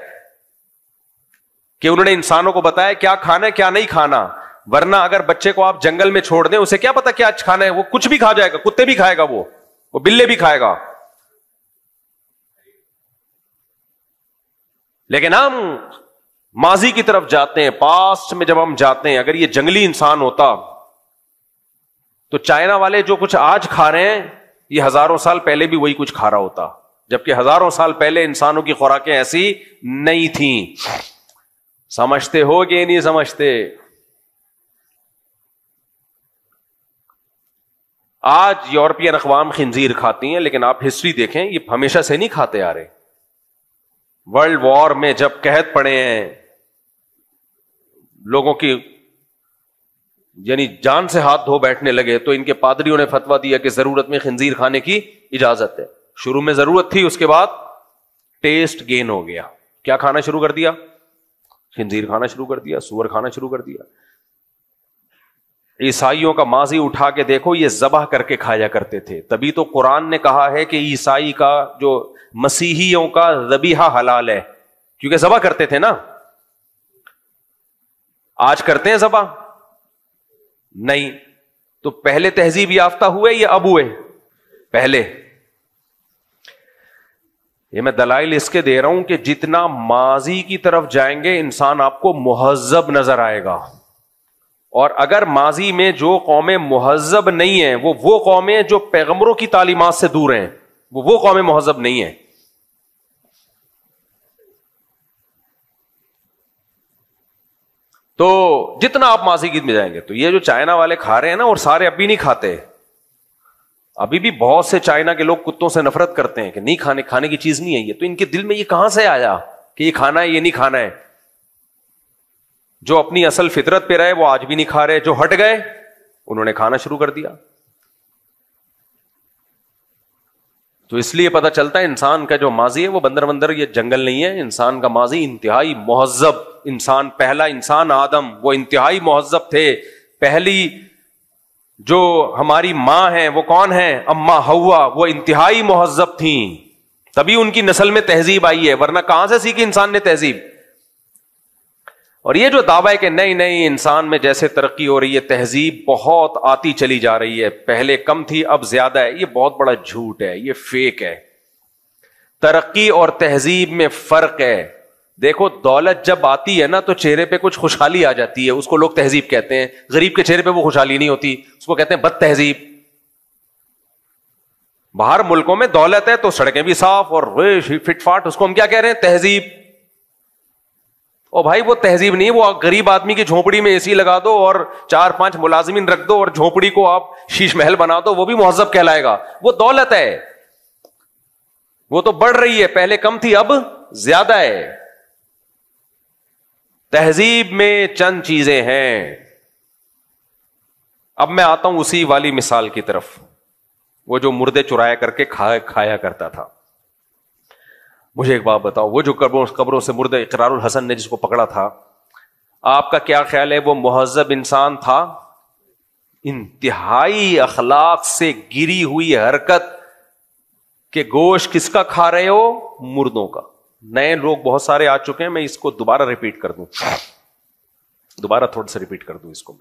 کہ انہوں نے انسانوں کو بتایا کیا کھانا ہے کیا نہیں کھانا. ورنہ اگر بچے کو آپ جنگل میں چھوڑ دیں, اسے کیا پتا کیا کھانا ہے, وہ کچھ بھی کھا جائے گا, کتے بھی کھائے گا, وہ بلے بھی کھائے گا. لیکن ہم ماضی کی طرف جاتے ہیں, پاسٹ میں جب ہم جاتے ہیں, اگر یہ جنگلی انسان ہوتا تو چائنا والے جو کچھ آج کھا رہے ہیں یہ ہزاروں سال پہلے بھی وہی کچھ کھا رہا ہوتا, جبکہ ہزاروں سال پہلے انسانوں کی خوراکیں ایسی نہیں تھیں. سمجھتے ہو کہ نہیں سمجھتے؟ آج یورپین اقوام خنزیر کھاتی ہیں, لیکن آپ ہسٹری دیکھیں یہ ہمیشہ سے نہیں کھاتے آ رہے. ورلڈ وار میں جب قحط پڑے ہیں, لوگوں کی یعنی جان سے ہاتھ دھو بیٹھنے لگے, تو ان کے پادریوں نے فتویٰ دیا کہ ضرورت میں خنزیر کھانے کی اجازت ہے. شروع میں ضرورت تھی, اس کے بعد ٹیسٹ گین ہو گیا. کیا کھانا شروع کر دیا؟ خنزیر کھانا شروع کر دیا, سور کھانا شروع کر دیا. عیسائیوں کا ماضی اٹھا کے دیکھو, یہ ذبح کر کے کھایا کرتے تھے. تبھی تو قرآن نے کہا ہے کہ عیسائی کا جو مسیحیوں کا ذبیحہ حلال ہے, کیونکہ ذبح کرتے تھے نا. آج کرتے ہیں ذبح؟ نہیں. تو پہلے تہذیب یافتہ ہوئے یا اب ہوئے؟ پہلے. یہ میں دلائل اس کے دے رہا ہوں کہ جتنا ماضی کی طرف جائیں گے انسان آپ کو مہذب نظر آئے گا. اور اگر ماضی میں جو قومیں مہذب نہیں ہیں, وہ قومیں جو پیغمبروں کی تعلیمات سے دور ہیں, وہ قومیں مہذب نہیں ہیں. تو جتنا آپ ماضی کی میں جائیں گے, تو یہ جو چائنا والے کھا رہے ہیں نا, اور سارے ابھی نہیں کھاتے. ابھی بھی بہت سے چائنا کے لوگ کتوں سے نفرت کرتے ہیں کہ نہیں کھانے کی چیز نہیں ہے یہ. تو ان کے دل میں یہ کہاں سے آیا کہ یہ کھانا ہے یہ نہیں کھانا ہے؟ جو اپنی اصل فطرت پہ رہے وہ آج بھی نہیں کھا رہے, جو ہٹ گئے انہوں نے کھانا شروع کر دیا. تو اس لیے پتہ چلتا ہے انسان کا جو ماضی ہے وہ بندر بندر یہ جنگل نہیں ہے. انسان کا ماضی انتہائی مہذب انسان, پہلا انسان آدم وہ انتہائی مہذب تھے. پہلی جو ہماری ماں ہیں وہ کون ہیں؟ اماں حوا, وہ انتہائی مہذب تھیں, تبھی ان کی نسل میں تہذیب آئی ہے. ورنہ کہاں سے سیکھی انسان نے تہذیب؟ اور یہ جو دعویٰ ہے کہ نئی نئی انسان میں جیسے ترقی ہو رہی ہے، تہذیب بہت آتی چلی جا رہی ہے، پہلے کم تھی اب زیادہ ہے، یہ بہت بڑا جھوٹ ہے، یہ فیک ہے. ترقی اور تہذیب میں فرق ہے. دیکھو دولت جب آتی ہے نا تو چہرے پہ کچھ خوشحالی آ جاتی ہے، اس کو لوگ تہذیب کہتے ہیں. غریب کے چہرے پہ وہ خوشحالی نہیں ہوتی، اس کو کہتے ہیں بد تہذیب. باہر ملکوں میں دولت ہے تو سڑکیں بھی صاف اور فٹ فاٹ، اس کو ہم کیا کہہ رہے ہیں؟ تہذیب. او بھائی وہ تہذیب نہیں، وہ غریب آدمی کی جھونپڑی میں اے سی لگا دو اور 4-5 ملازمین رکھ دو اور جھونپڑی کو آپ شیش محل بنا دو، وہ بھی مہذب کہلائے گا. وہ دولت ہے، وہ تو بڑھ رہی ہے، پہلے کم تھی اب زیادہ ہے. تہذیب میں چند چیزیں ہیں. اب میں آتا ہوں اسی والی مثال کی طرف، وہ جو مردے چرایا کر کے کھایا کرتا تھا. مجھے ایک بات بتاؤ، وہ جو قبروں سے مردے اقرار الحسن نے جس کو پکڑا تھا، آپ کا کیا خیال ہے وہ مہذب انسان تھا؟ انتہائی اخلاق سے گری ہوئی حرکت کہ گوشت کس کا کھا رہے ہو؟ مردوں کا. نئے لوگ بہت سارے آ چکے ہیں، میں اس کو دوبارہ ریپیٹ کر دوں، دوبارہ تھوڑا سا ریپیٹ کر دوں اس کو.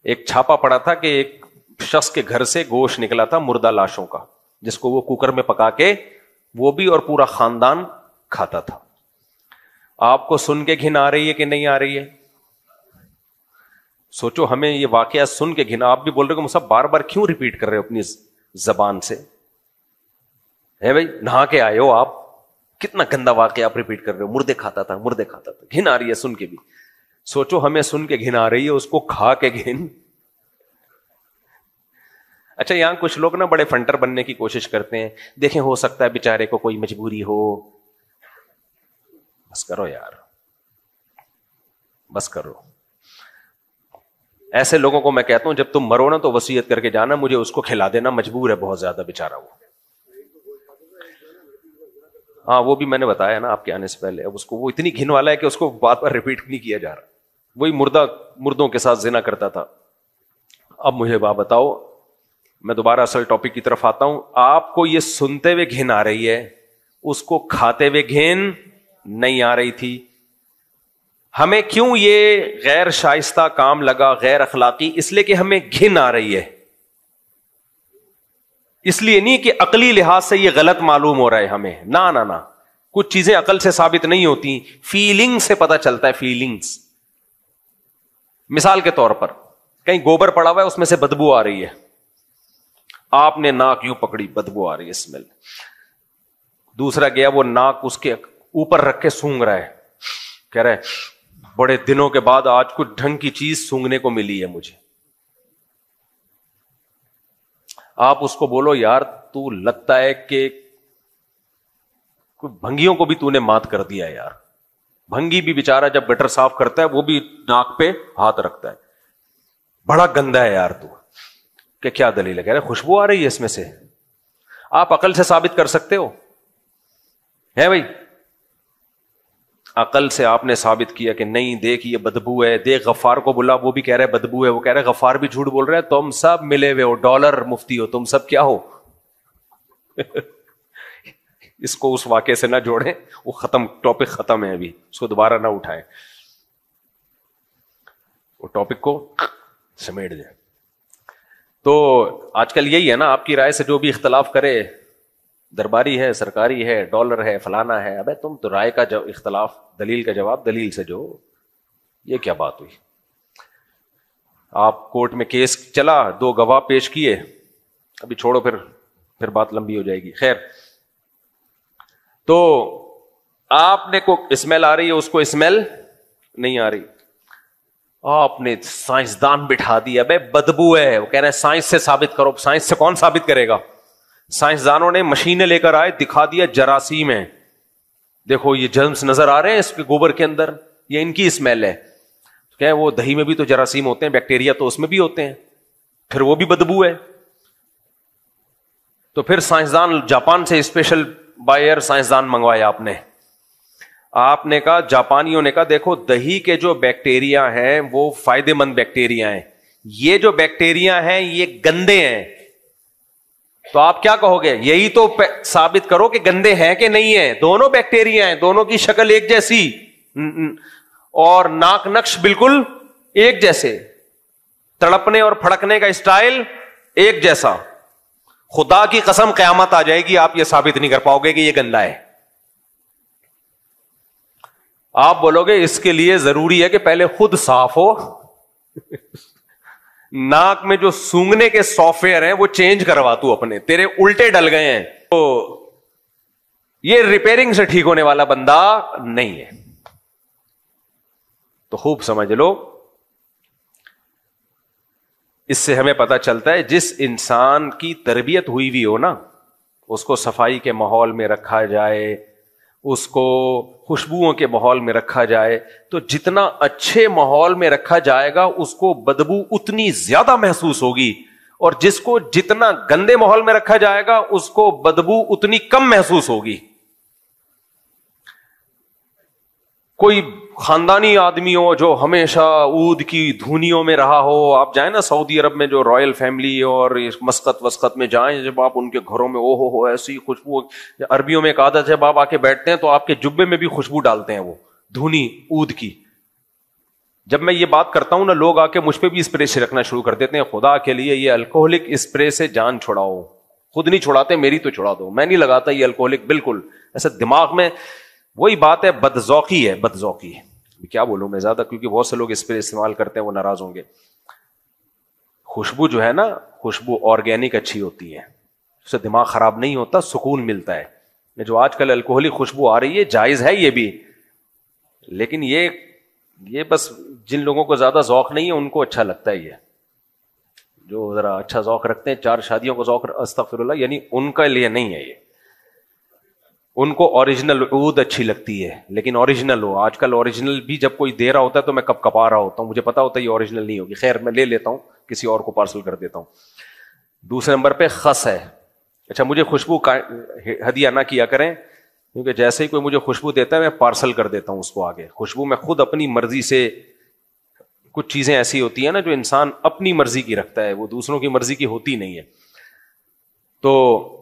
ایک چھاپا پڑا تھا کہ ایک شخص کے گھر سے گوشت نکلا تھا مردہ لاشوں کا، جس کو وہ کوکر میں پکا کے وہ بھی اور پورا خاندان کھاتا تھا. آپ کو سن کے گھن آ رہی ہے کہ نہیں آ رہی ہے؟ سوچو، ہمیں یہ واقعہ سن کے گھن، آپ بھی بول رہے ہو کہ مصعب بار بار کیوں ریپیٹ کر رہے ہو اپنی زبان سے؟ ہے بھائی، نہا کے آئے ہو آپ، کتنا گندا واقعہ آپ ریپیٹ کر رہے ہو. مردے کھاتا تھا، مردے کھاتا تھا، گھن آ رہی ہے سن کے بھی. سوچو ہمیں سن کے گھن آ رہی ہے، اس کو کھا کے گھن. اچھا یہاں کچھ لوگ نا بڑے فنٹر بننے کی کوشش کرتے ہیں، دیکھیں ہو سکتا ہے بیچارے کو کوئی مجبوری ہو. بس کرو یار، بس کرو. ایسے لوگوں کو میں کہتا ہوں جب تم مرو نا تو وصیت کر کے جانا مجھے اس کو کھلا دینا، مجبور ہے بہت زیادہ بیچارہ وہ. ہاں وہ بھی میں نے بتایا نا آپ کے آنے سے پہلے. اب اس کو وہ اتنی گھن والا ہے کہ اس کو بار بار ریپیٹ نہیں کیا جا رہا. وہی مردوں کے ساتھ زنا کرتا تھا. اب مجھے بات بتاؤ، میں دوبارہ اصل ٹاپک کی طرف آتا ہوں. آپ کو یہ سنتے ہوئے گھن آ رہی ہے، اس کو کھاتے ہوئے گھن نہیں آ رہی تھی. ہمیں کیوں یہ غیر شائستہ کام لگا، غیر اخلاقی؟ اس لیے کہ ہمیں گھن آ رہی ہے. اس لیے نہیں کہ عقلی لحاظ سے یہ غلط معلوم ہو رہا ہے ہمیں. نہ کچھ چیزیں عقل سے ثابت نہیں ہوتی، فیلنگ سے پتہ چلتا ہے. فیلنگز. مثال کے طور پر کہیں گوبر پڑا ہوا ہے، اس میں سے بدبو آ رہی ہے، آپ نے ناک یوں پکڑی، بدبو آ رہی ہے، اسمیل. دوسرا گیا، وہ ناک اس کے اوپر رکھ کے سونگ رہا ہے، کہہ رہا ہے بڑے دنوں کے بعد آج کچھ ڈھنگ کی چیز سونگنے کو ملی ہے مجھے. آپ اس کو بولو یار تو لگتا ہے کہ بھنگیوں کو بھی تو نے مات کر دیا یار. بھنگی بھی بیچارہ جب گٹر صاف کرتا ہے وہ بھی ناک پہ ہاتھ رکھتا ہے، بڑا گندا ہے یار تو. کہ کیا دلیل ہے؟ کہہ رہے خوشبو آ رہی ہے اس میں سے. آپ عقل سے ثابت کر سکتے ہو؟ ہے بھائی، عقل سے آپ نے ثابت کیا کہ نہیں، دیکھ یہ بدبو ہے. دیکھ غفار کو بلا، وہ بھی کہہ رہے بدبو ہے. وہ کہہ رہے غفار بھی جھوٹ بول رہے ہیں. تم سب ملے ہوئے ہو، ڈالر مفتی ہو تم سب، کیا ہو؟ اس کو اس واقعے سے نہ جوڑیں، وہ ختم، ٹاپک ختم ہے ابھی، اس کو دوبارہ نہ اٹھائیں، وہ ٹاپک کو سمیٹ دیں. تو آج کل یہی ہے نا، آپ کی رائے سے جو بھی اختلاف کرے، درباری ہے، سرکاری ہے، ڈالر ہے، فلانا ہے. ابے تم تو رائے کا اختلاف، دلیل کا جواب دلیل سے جو. یہ کیا بات ہوئی؟ آپ کورٹ میں کیس چلا، 2 گواہ پیش کیے، ابھی چھوڑو، پھر بات لمبی ہو جائے گی. خیر، تو آپ نے کو اسمیل آ رہی ہے، اس کو اسمیل نہیں آ رہی. آپ نے سائنسدان بٹھا دیا، بے بدبو ہے. وہ کہہ رہے ہیں سائنس سے ثابت کرو. سائنس سے کون ثابت کرے گا؟ سائنسدانوں نے مشینیں لے کر آئے، دکھا دیا جراثیم ہے، دیکھو یہ جرمز نظر آ رہے ہیں اس کے گوبر کے اندر، یہ ان کی اسمیل ہے. کہ وہ دہی میں بھی تو جراثیم ہوتے ہیں، بیکٹیریا تو اس میں بھی ہوتے ہیں، پھر وہ بھی بدبو ہے. تو پھر سائنسدان جاپان سے اسپیشل بائر سائنسدان منگوایا آپ نے کہا، جاپانیوں نے کہا دیکھو دہی کے جو بیکٹیریا ہیں وہ فائدے مند بیکٹیریا ہیں، یہ جو بیکٹیریا ہیں یہ گندے ہیں. تو آپ کیا کہو گے؟ یہی تو ثابت کرو کہ گندے ہیں کہ نہیں ہیں. دونوں بیکٹیریا ہیں، دونوں کی شکل ایک جیسی. اور ناک نقش بالکل ایک جیسے, تڑپنے اور پھڑکنے کا اسٹائل ایک جیسا. خدا کی قسم قیامت آ جائے گی, آپ یہ ثابت نہیں کر پاؤ گے کہ یہ گندا ہے. آپ بولو گے اس کے لیے ضروری ہے کہ پہلے خود صاف ہو. ناک میں جو سونگنے کے سافٹ ویئر ہیں وہ چینج کروا تو اپنے, تیرے الٹے ڈل گئے ہیں, تو یہ ریپیئرنگ سے ٹھیک ہونے والا بندہ نہیں ہے. تو خوب سمجھ لو, اس سے ہمیں پتا چلتا ہے جس انسان کی تربیت ہوئی بھی ہو نا, اس کو صفائی کے ماحول میں رکھا جائے, اس کو خوشبوؤں کے ماحول میں رکھا جائے, تو جتنا اچھے ماحول میں رکھا جائے گا اس کو بدبو اتنی زیادہ محسوس ہوگی, اور جس کو جتنا گندے ماحول میں رکھا جائے گا اس کو بدبو اتنی کم محسوس ہوگی. کوئی خاندانی آدمی ہو جو ہمیشہ عود کی دھونیوں میں رہا ہو, آپ جائیں نا سعودی عرب میں جو رائل فیملی اور مسقط وسقط میں جائیں, جب آپ ان کے گھروں میں او ہو ایسی خوشبو, عربیوں میں ایک عادت ہے, جب آپ آ کے بیٹھتے ہیں تو آپ کے جبے میں بھی خوشبو ڈالتے ہیں وہ دھونی عود کی. جب میں یہ بات کرتا ہوں نا, لوگ آ کے مجھ پہ بھی اسپرے سے رکھنا شروع کر دیتے ہیں, خدا کے لیے یہ الکوہلک اسپرے سے جان چھڑاؤ. خود نہیں چھڑاتے, میری تو چھڑا دو, میں نہیں لگاتا یہ الکوہلک بالکل. ایسے دماغ میں وہی بات ہے, بدذوقی ہے, بدذوقی. کیا بولوں میں زیادہ, کیونکہ بہت سے لوگ اسپرے استعمال کرتے ہیں, وہ ناراض ہوں گے. خوشبو جو ہے نا, خوشبو آرگینک اچھی ہوتی ہے, اس سے دماغ خراب نہیں ہوتا, سکون ملتا ہے. جو آج کل الکوہلک خوشبو آ رہی ہے, جائز ہے یہ بھی, لیکن یہ بس جن لوگوں کو زیادہ ذوق نہیں ہے ان کو اچھا لگتا ہے. یہ جو ذرا اچھا ذوق رکھتے ہیں, 4 شادیوں کو ذوق, استغفر اللہ, یعنی ان کا لیے نہیں ہے یہ. ان کو اوریجنل عود اچھی لگتی ہے, لیکن اوریجنل ہو. آج کل اوریجنل بھی جب کوئی دے رہا ہوتا ہے تو میں کب کپا رہا ہوتا ہوں, مجھے پتا ہوتا ہے یہ اوریجنل نہیں ہوگی, خیر میں لے لیتا ہوں, کسی اور کو پارسل کر دیتا ہوں. دوسرے نمبر پہ خس ہے. اچھا, مجھے خوشبو ہدیہ نہ کیا کریں, کیونکہ جیسے ہی کوئی مجھے خوشبو دیتا ہے میں پارسل کر دیتا ہوں اس کو آگے. خوشبو میں خود اپنی مرضی سے, کچھ چیزیں ایسی ہوتی ہیں نا جو انسان اپنی مرضی کی رکھتا ہے, وہ دوسروں کی مرضی کی ہوتی نہیں ہے. تو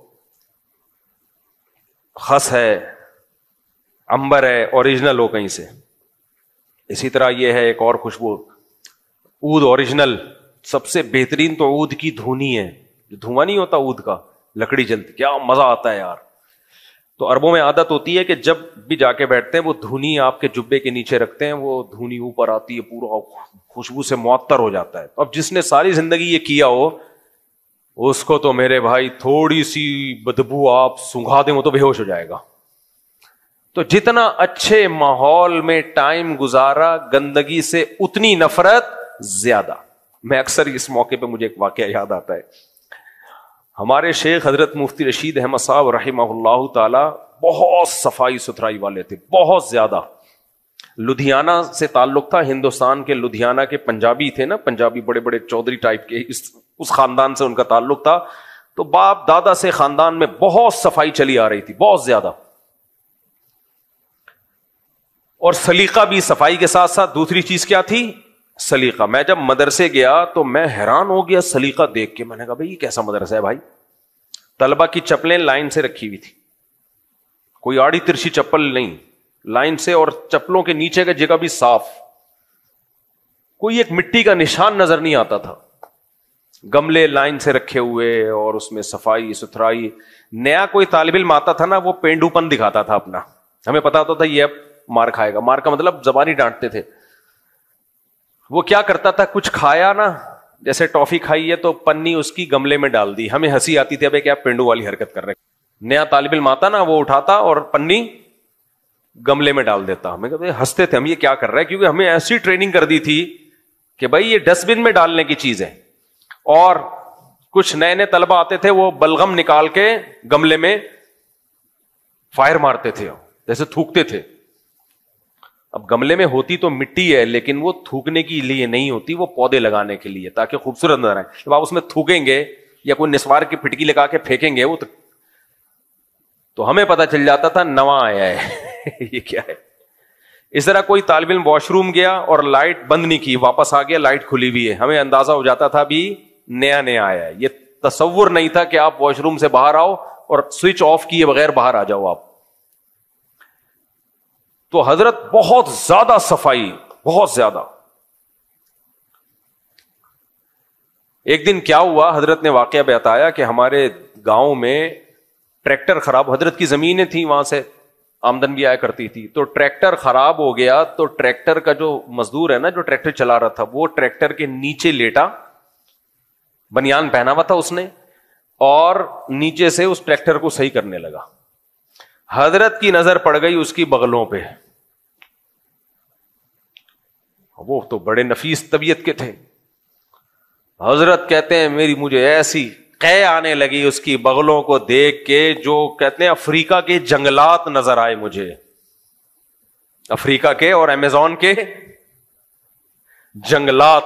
خس ہے, عنبر ہے, اوریجنل ہو کہیں سے. اسی طرح یہ ہے ایک اور خوشبو, عود اوریجنل. سب سے بہترین تو عود کی دھونی ہے, جو دھواں نہیں ہوتا عود کا, لکڑی جلتی, کیا مزہ آتا ہے یار. تو عربوں میں عادت ہوتی ہے کہ جب بھی جا کے بیٹھتے ہیں وہ دھونی آپ کے جبے کے نیچے رکھتے ہیں, وہ دھونی اوپر آتی ہے, پورا خوشبو سے معطر ہو جاتا ہے. اب جس نے ساری زندگی یہ کیا ہو, اس کو تو میرے بھائی تھوڑی سی بدبو آپ سنگھا دیں وہ تو بے ہوش ہو جائے گا. تو جتنا اچھے ماحول میں ٹائم گزارا, گندگی سے اتنی نفرت زیادہ. میں اکثر اس موقع پہ مجھے ایک واقعہ یاد آتا ہے. ہمارے شیخ حضرت مفتی رشید احمد صاحب رحمہ اللہ تعالی بہت صفائی ستھرائی والے تھے, بہت زیادہ. لدھیانہ سے تعلق تھا, ہندوستان کے لدھیانہ کے پنجابی تھے نا, پنجابی بڑے بڑے چودھری ٹائپ کے, اس خاندان سے ان کا تعلق تھا. تو باپ دادا سے خاندان میں بہت صفائی چلی آ رہی تھی, بہت زیادہ. اور سلیقہ بھی صفائی کے ساتھ ساتھ دوسری چیز کیا تھی, سلیقہ. میں جب مدرسے گیا تو میں حیران ہو گیا سلیقہ دیکھ کے. میں نے کہا بھائی یہ کیسا مدرسہ ہے بھائی. طلبہ کی چپلیں لائن سے رکھی ہوئی تھی, کوئی آڑی ترچھی چپل نہیں, لائن سے, اور چپلوں کے نیچے کا جگہ بھی صاف, کوئی ایک مٹی کا نشان نظر نہیں آتا تھا. گملے لائن سے رکھے ہوئے اور اس میں صفائی ستھرائی. نیا کوئی طالب علم آتا تھا نا, وہ پینڈو پن دکھاتا تھا اپنا, ہمیں پتا ہوتا تھا یہ اب مار کھائے گا. مار کا مطلب زبانی ڈانٹتے تھے. وہ کیا کرتا تھا, کچھ کھایا نا, جیسے ٹافی کھائی ہے تو پنی اس کی گملے میں ڈال دی. ہمیں ہنسی آتی تھی, ابے کیا پینڈو والی حرکت کر رہے. نیا طالب علم آتا نا, وہ اٹھاتا اور پنی گملے میں ڈال دیتا. ہمیں کہتے ہنستے تھے ہم, یہ کیا کر رہا ہے, کیونکہ ہمیں ایسی ٹریننگ کر دی تھی کہ بھائی یہ ڈسٹ بن میں ڈالنے کی چیز ہے. اور کچھ نئے نئے طلبہ آتے تھے, وہ بلغم نکال کے گملے میں فائر مارتے تھے, جیسے تھوکتے تھے. اب گملے میں ہوتی تو مٹی ہے, لیکن وہ تھوکنے کے لیے نہیں ہوتی, وہ پودے لگانے کے لیے, تاکہ خوبصورت نظر آئے. جب آپ اس میں تھوکیں گے یا کوئی نسوار کی پھٹکی لگا کے پھینکیں گے وہ تو ہمیں پتا چل جاتا تھا نواں آیا ہے یہ کیا ہے. اس طرح کوئی طالب علم واش روم گیا اور لائٹ بند نہیں کی, واپس آ گیا لائٹ کھلی ہوئی ہے, ہمیں اندازہ ہو جاتا تھا بھی نیا نیا آیا ہے. یہ تصور نہیں تھا کہ آپ واش روم سے باہر آؤ اور سوئچ آف کیے بغیر باہر آ جاؤ آپ. تو حضرت بہت زیادہ صفائی, بہت زیادہ. ایک دن کیا ہوا, حضرت نے واقعہ بتایا کہ ہمارے گاؤں میں ٹریکٹر خراب, حضرت کی زمینیں تھیں, وہاں سے آمدن بھی آیا کرتی تھی, تو ٹریکٹر خراب ہو گیا. تو ٹریکٹر کا جو مزدور ہے نا, جو ٹریکٹر چلا رہا تھا, وہ ٹریکٹر کے نیچے لیٹا, بنیان پہنا ہوا تھا اس نے, اور نیچے سے اس ٹریکٹر کو صحیح کرنے لگا. حضرت کی نظر پڑ گئی اس کی بغلوں پہ. وہ تو بڑے نفیس طبیعت کے تھے. حضرت کہتے ہیں مجھے ایسی قے آنے لگی اس کی بغلوں کو دیکھ کے, جو کہتے ہیں افریقہ کے جنگلات نظر آئے مجھے, افریقہ کے اور امیزون کے جنگلات.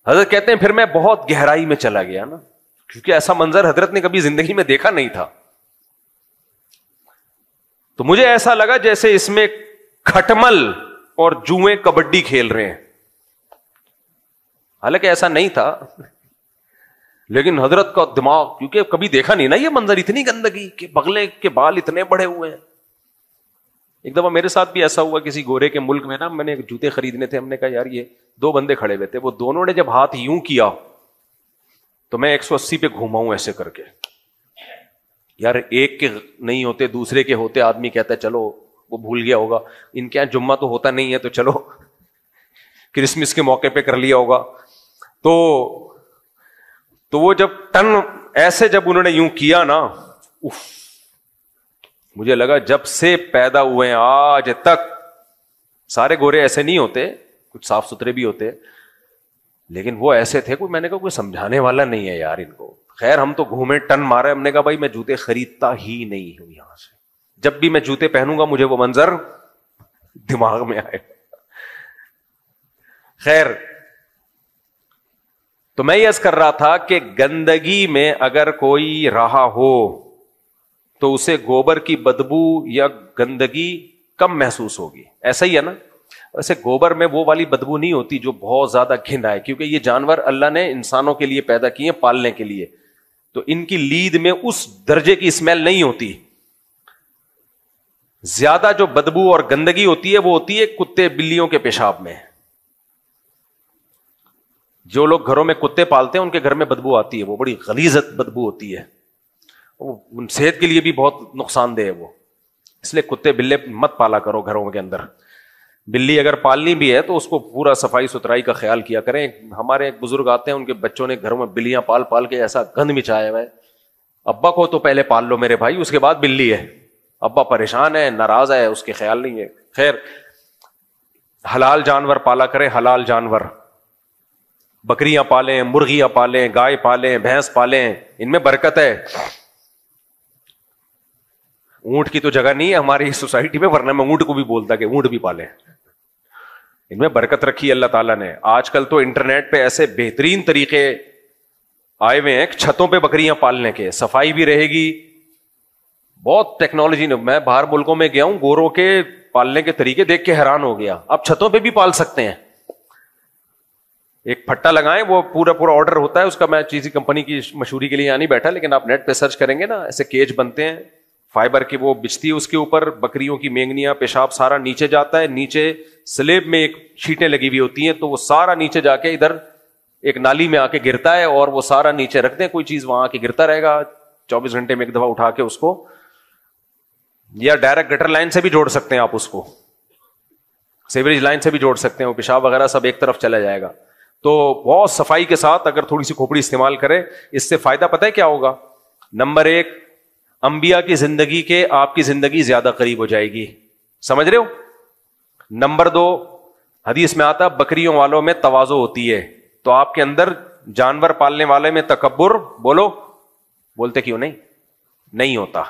حضرت کہتے ہیں پھر میں بہت گہرائی میں چلا گیا نا, کیونکہ ایسا منظر حضرت نے کبھی زندگی میں دیکھا نہیں تھا. تو مجھے ایسا لگا جیسے اس میں کھٹمل اور جوئیں کبڈی کھیل رہے ہیں. حالانکہ ایسا نہیں تھا, لیکن حضرت کا دماغ, کیونکہ کبھی دیکھا نہیں نا یہ منظر, اتنی گندگی کہ بغلے کے بال اتنے بڑے ہوئے ہیں. ایک دفعہ میرے ساتھ بھی ایسا ہوا کسی گورے کے ملک میں نا, میں نے جوتے خریدنے تھے, ہم نے کہا یار یہ دو بندے کھڑے ہوئے تھے, وہ دونوں نے جب ہاتھ یوں کیا تو میں 180 پہ گھوما ہوں ایسے کر کے. یار ایک کے نہیں ہوتے دوسرے کے ہوتے, آدمی کہتا ہے چلو وہ بھول گیا ہوگا, ان کے یہاں جمعہ تو ہوتا نہیں ہے تو چلو کرسمس کے موقع پہ کر لیا ہوگا. تو وہ جب ٹن ایسے جب انہوں نے یوں کیا نا, مجھے لگا جب سے پیدا ہوئے ہیں آج تک, سارے گورے ایسے نہیں ہوتے, کچھ صاف ستھرے بھی ہوتے, لیکن وہ ایسے تھے, میں نے کہا کوئی سمجھانے والا نہیں ہے یار ان کو. خیر ہم تو گھومے, ٹن مارے, ہم نے کہا بھائی میں جوتے خریدتا ہی نہیں ہوں یہاں سے, جب بھی میں جوتے پہنوں گا مجھے وہ منظر دماغ میں آئے. خیر تو میں یہ عرض کر رہا تھا کہ گندگی میں اگر کوئی رہا ہو تو اسے گوبر کی بدبو یا گندگی کم محسوس ہوگی, ایسا ہی ہے نا. ویسے گوبر میں وہ والی بدبو نہیں ہوتی جو بہت زیادہ گھن آئے, کیونکہ یہ جانور اللہ نے انسانوں کے لیے پیدا کیے پالنے کے لیے, تو ان کی لید میں اس درجے کی اسمیل نہیں ہوتی. زیادہ جو بدبو اور گندگی ہوتی ہے وہ ہوتی ہے کتے بلیوں کے پیشاب میں. جو لوگ گھروں میں کتے پالتے ہیں ان کے گھر میں بدبو آتی ہے, وہ بڑی غلیظ بدبو ہوتی ہے, وہ صحت کے لیے بھی بہت نقصان دہ ہے وہ. اس لیے کتے بلے مت پالا کرو گھروں کے اندر. بلی اگر پالنی بھی ہے تو اس کو پورا صفائی ستھرائی کا خیال کیا کریں. ہمارے ایک بزرگ آتے ہیں, ان کے بچوں نے گھروں میں بلیاں پال پال کے ایسا گند مچایا ہوا ہے. ابا کو تو پہلے پال لو میرے بھائی, اس کے بعد بلی ہے. ابا پریشان ہے, ناراض ہے, اس کے خیال نہیں ہے. خیر حلال جانور پالا کریں, حلال جانور, بکریاں پالیں, مرغیاں پالیں, گائے پالیں, بھینس پالیں, ان میں برکت ہے. اونٹ کی تو جگہ نہیں ہے ہماری سوسائٹی میں, ورنہ میں اونٹ کو بھی بولتا کہ اونٹ بھی پالیں, ان میں برکت رکھی اللہ تعالیٰ نے. آج کل تو انٹرنیٹ پہ ایسے بہترین طریقے آئے ہوئے ہیں چھتوں پہ بکریاں پالنے کے, صفائی بھی رہے گی, بہت ٹیکنالوجی نے. میں باہر ملکوں میں گیا ہوں, گوروں کے پالنے کے طریقے دیکھ کے حیران ہو گیا. اب چھتوں پہ بھی پال سکتے ہیں. ایک پھٹا لگائیں, وہ پورا آرڈر ہوتا ہے اس کا. میں چیزی کمپنی کی مشہوری کے لیے یہاں نہیں بیٹھا, لیکن آپ نیٹ پہ سرچ کریں گے نا, ایسے کیج بنتے ہیں فائبر کی, وہ بچتی ہے اس کے اوپر, بکریوں کی مینگنیاں پیشاب سارا نیچے جاتا ہے, نیچے سلیب میں ایک شیٹیں لگی ہوئی ہوتی ہیں, تو وہ سارا نیچے جا کے ادھر ایک نالی میں آ کے گرتا ہے, اور وہ سارا نیچے رکھ دیں, کوئی چیز وہاں آ کے گرتا رہے گا. 24 گھنٹے میں ایک دفعہ اٹھا کے اس کو, یا ڈائریکٹ گٹر لائن سے بھی جوڑ سکتے ہیں آپ اس کو, سیوریج لائن سے بھی جوڑ سکتے ہیں, وہ پیشاب وغیرہ سب ایک طرف چلا جائے گا. تو بہت صفائی کے ساتھ اگر تھوڑی سی کھوپڑی استعمال کرے, اس سے فائدہ پتہ ہے کیا ہوگا؟ نمبر 1, انبیاء کی زندگی کے آپ کی زندگی زیادہ قریب ہو جائے گی, سمجھ رہے ہو؟ نمبر 2, حدیث میں آتا بکریوں والوں میں تواضع ہوتی ہے, تو آپ کے اندر جانور پالنے والے میں تکبر, بولتے کیوں نہیں ہوتا,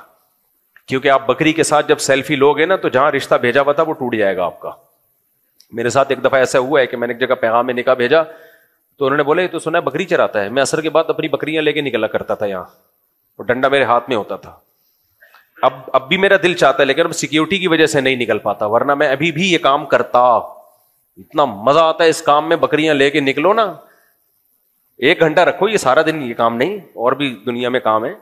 کیونکہ آپ بکری کے ساتھ جب سیلفی لوگے نا, تو جہاں رشتہ بھیجا ہوا تھا وہ ٹوٹ جائے گا آپ کا. میرے ساتھ ایک دفعہ ایسا ہوا ہے کہ میں نے ایک جگہ پیغام میں نکاح بھیجا, تو انہوں نے بولے تو سنا بکری چراتا ہے. میں عصر کے بعد اپنی بکریاں لے کے نکلا کرتا تھا یہاں, اور ڈنڈا میرے ہاتھ میں ہوتا تھا. اب بھی میرا دل چاہتا ہے, لیکن اب سیکیورٹی کی وجہ سے نہیں نکل پاتا, ورنہ میں ابھی بھی یہ کام کرتا. اتنا مزہ آتا ہے اس کام میں, بکریاں لے کے نکلو نا, 1 گھنٹہ رکھو, یہ سارا دن یہ کام نہیں, اور بھی دنیا میں کام ہے.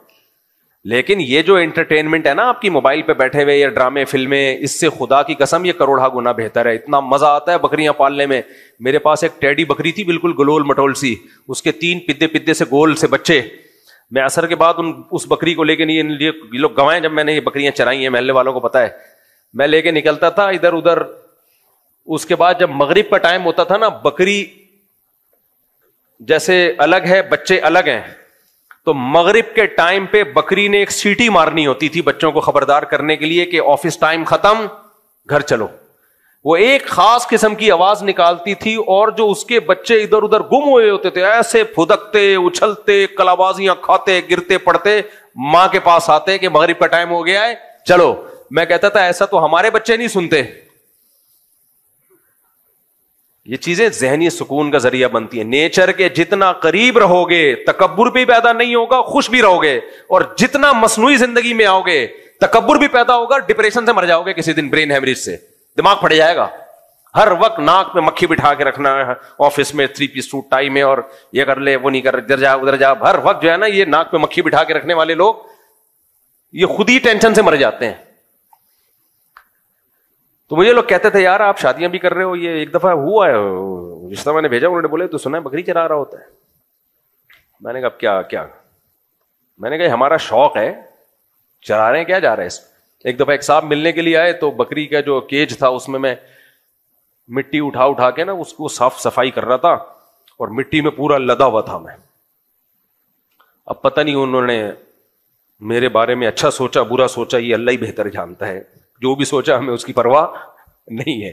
لیکن یہ جو انٹرٹینمنٹ ہے نا آپ کی موبائل پہ بیٹھے ہوئے یا ڈرامے فلمیں, اس سے خدا کی قسم یہ کروڑا گنا بہتر ہے. اتنا مزہ آتا ہے بکریاں پالنے میں. میرے پاس ایک ٹیڈی بکری تھی, بالکل گلول مٹول سی, اس کے 3 پدے پدے سے گول سے بچے. میں عصر کے بعد اس بکری کو لے کے, یہ لوگ گوائیں, جب میں نے یہ بکریاں چرائی ہیں محلے والوں کو پتا ہے, میں لے کے نکلتا تھا ادھر ادھر. اس کے بعد جب مغرب کا ٹائم ہوتا تھا نا, بکری جیسے الگ ہے بچے الگ ہیں, تو مغرب کے ٹائم پہ بکری نے ایک سیٹی مارنی ہوتی تھی بچوں کو خبردار کرنے کے لیے کہ آفس ٹائم ختم, گھر چلو. وہ ایک خاص قسم کی آواز نکالتی تھی, اور جو اس کے بچے ادھر ادھر گم ہوئے ہوتے تھے ایسے پھدکتے اچھلتے کلابازیاں کھاتے گرتے پڑتے ماں کے پاس آتے کہ مغرب کا ٹائم ہو گیا ہے چلو. میں کہتا تھا ایسا تو ہمارے بچے نہیں سنتے. یہ چیزیں ذہنی سکون کا ذریعہ بنتی ہیں. نیچر کے جتنا قریب رہو گے تکبر بھی پیدا نہیں ہوگا, خوش بھی رہو گے. اور جتنا مصنوعی زندگی میں آؤ گے تکبر بھی پیدا ہوگا, ڈپریشن سے مر جاؤ گے کسی دن, برین ہیمریج سے دماغ پھٹ جائے گا. ہر وقت ناک پہ مکھی بٹھا کے رکھنا ہے آفس میں, 3 پیس سوٹ ٹائی میں, اور یہ کر لے وہ نہیں کر, ادھر جا ادھر جا. ہر وقت جو ہے نا یہ ناک پہ مکھی بٹھا کے رکھنے والے لوگ یہ خود ہی ٹینشن سے مر جاتے ہیں. تو مجھے لوگ کہتے تھے یار آپ شادیاں بھی کر رہے ہو, یہ ایک دفعہ ہوا ہے رشتہ میں نے بھیجا, انہوں نے بولے تو سنا ہے بکری چرا رہا ہوتا ہے. میں نے کہا کیا میں نے کہا ہمارا شوق ہے, چرا رہے ہیں کیا جا رہے ہیں اس. ایک دفعہ ایک صاحب ملنے کے لیے آئے, تو بکری کا جو کیج تھا اس میں مٹی اٹھا کے نا اس کو صاف صفائی کر رہا تھا, اور مٹی میں پورا لدا ہوا تھا میں. اب پتہ نہیں انہوں نے میرے بارے میں اچھا سوچا برا سوچا, یہ اللہ ہی بہتر جانتا ہے. جو بھی سوچا ہمیں اس کی پرواہ نہیں ہے.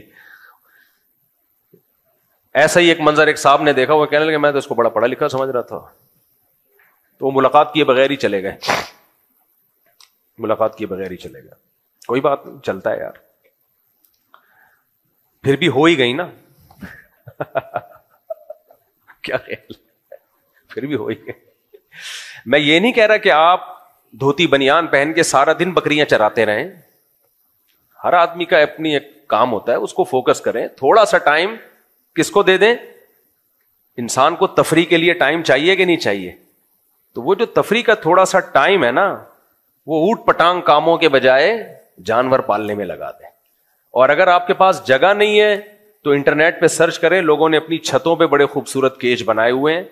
ایسا ہی ایک منظر ایک صاحب نے دیکھا, وہ کہنے لگے میں تو اس کو بڑا پڑھا لکھا سمجھ رہا تھا. تو وہ ملاقات کیے بغیر ہی چلے گئے, ملاقات کیے بغیر ہی چلے گئے. کوئی بات نہیں, چلتا ہے یار, پھر بھی ہو ہی گئی نا. کیا خیال, پھر بھی ہو ہی گئی. میں یہ نہیں کہہ رہا کہ آپ دھوتی بنیان پہن کے سارا دن بکریاں چراتے رہیں. ہر آدمی کا اپنی ایک کام ہوتا ہے, اس کو فوکس کریں. تھوڑا سا ٹائم کس کو دے دیں, انسان کو تفریح کے لیے ٹائم چاہیے کہ نہیں چاہیے. تو وہ جو تفریح کا تھوڑا سا ٹائم ہے نا, وہ اوٹ پٹانگ کاموں کے بجائے جانور پالنے میں لگا دیں. اور اگر آپ کے پاس جگہ نہیں ہے تو انٹرنیٹ پہ سرچ کریں, لوگوں نے اپنی چھتوں پہ بڑے خوبصورت کیج بنائے ہوئے ہیں,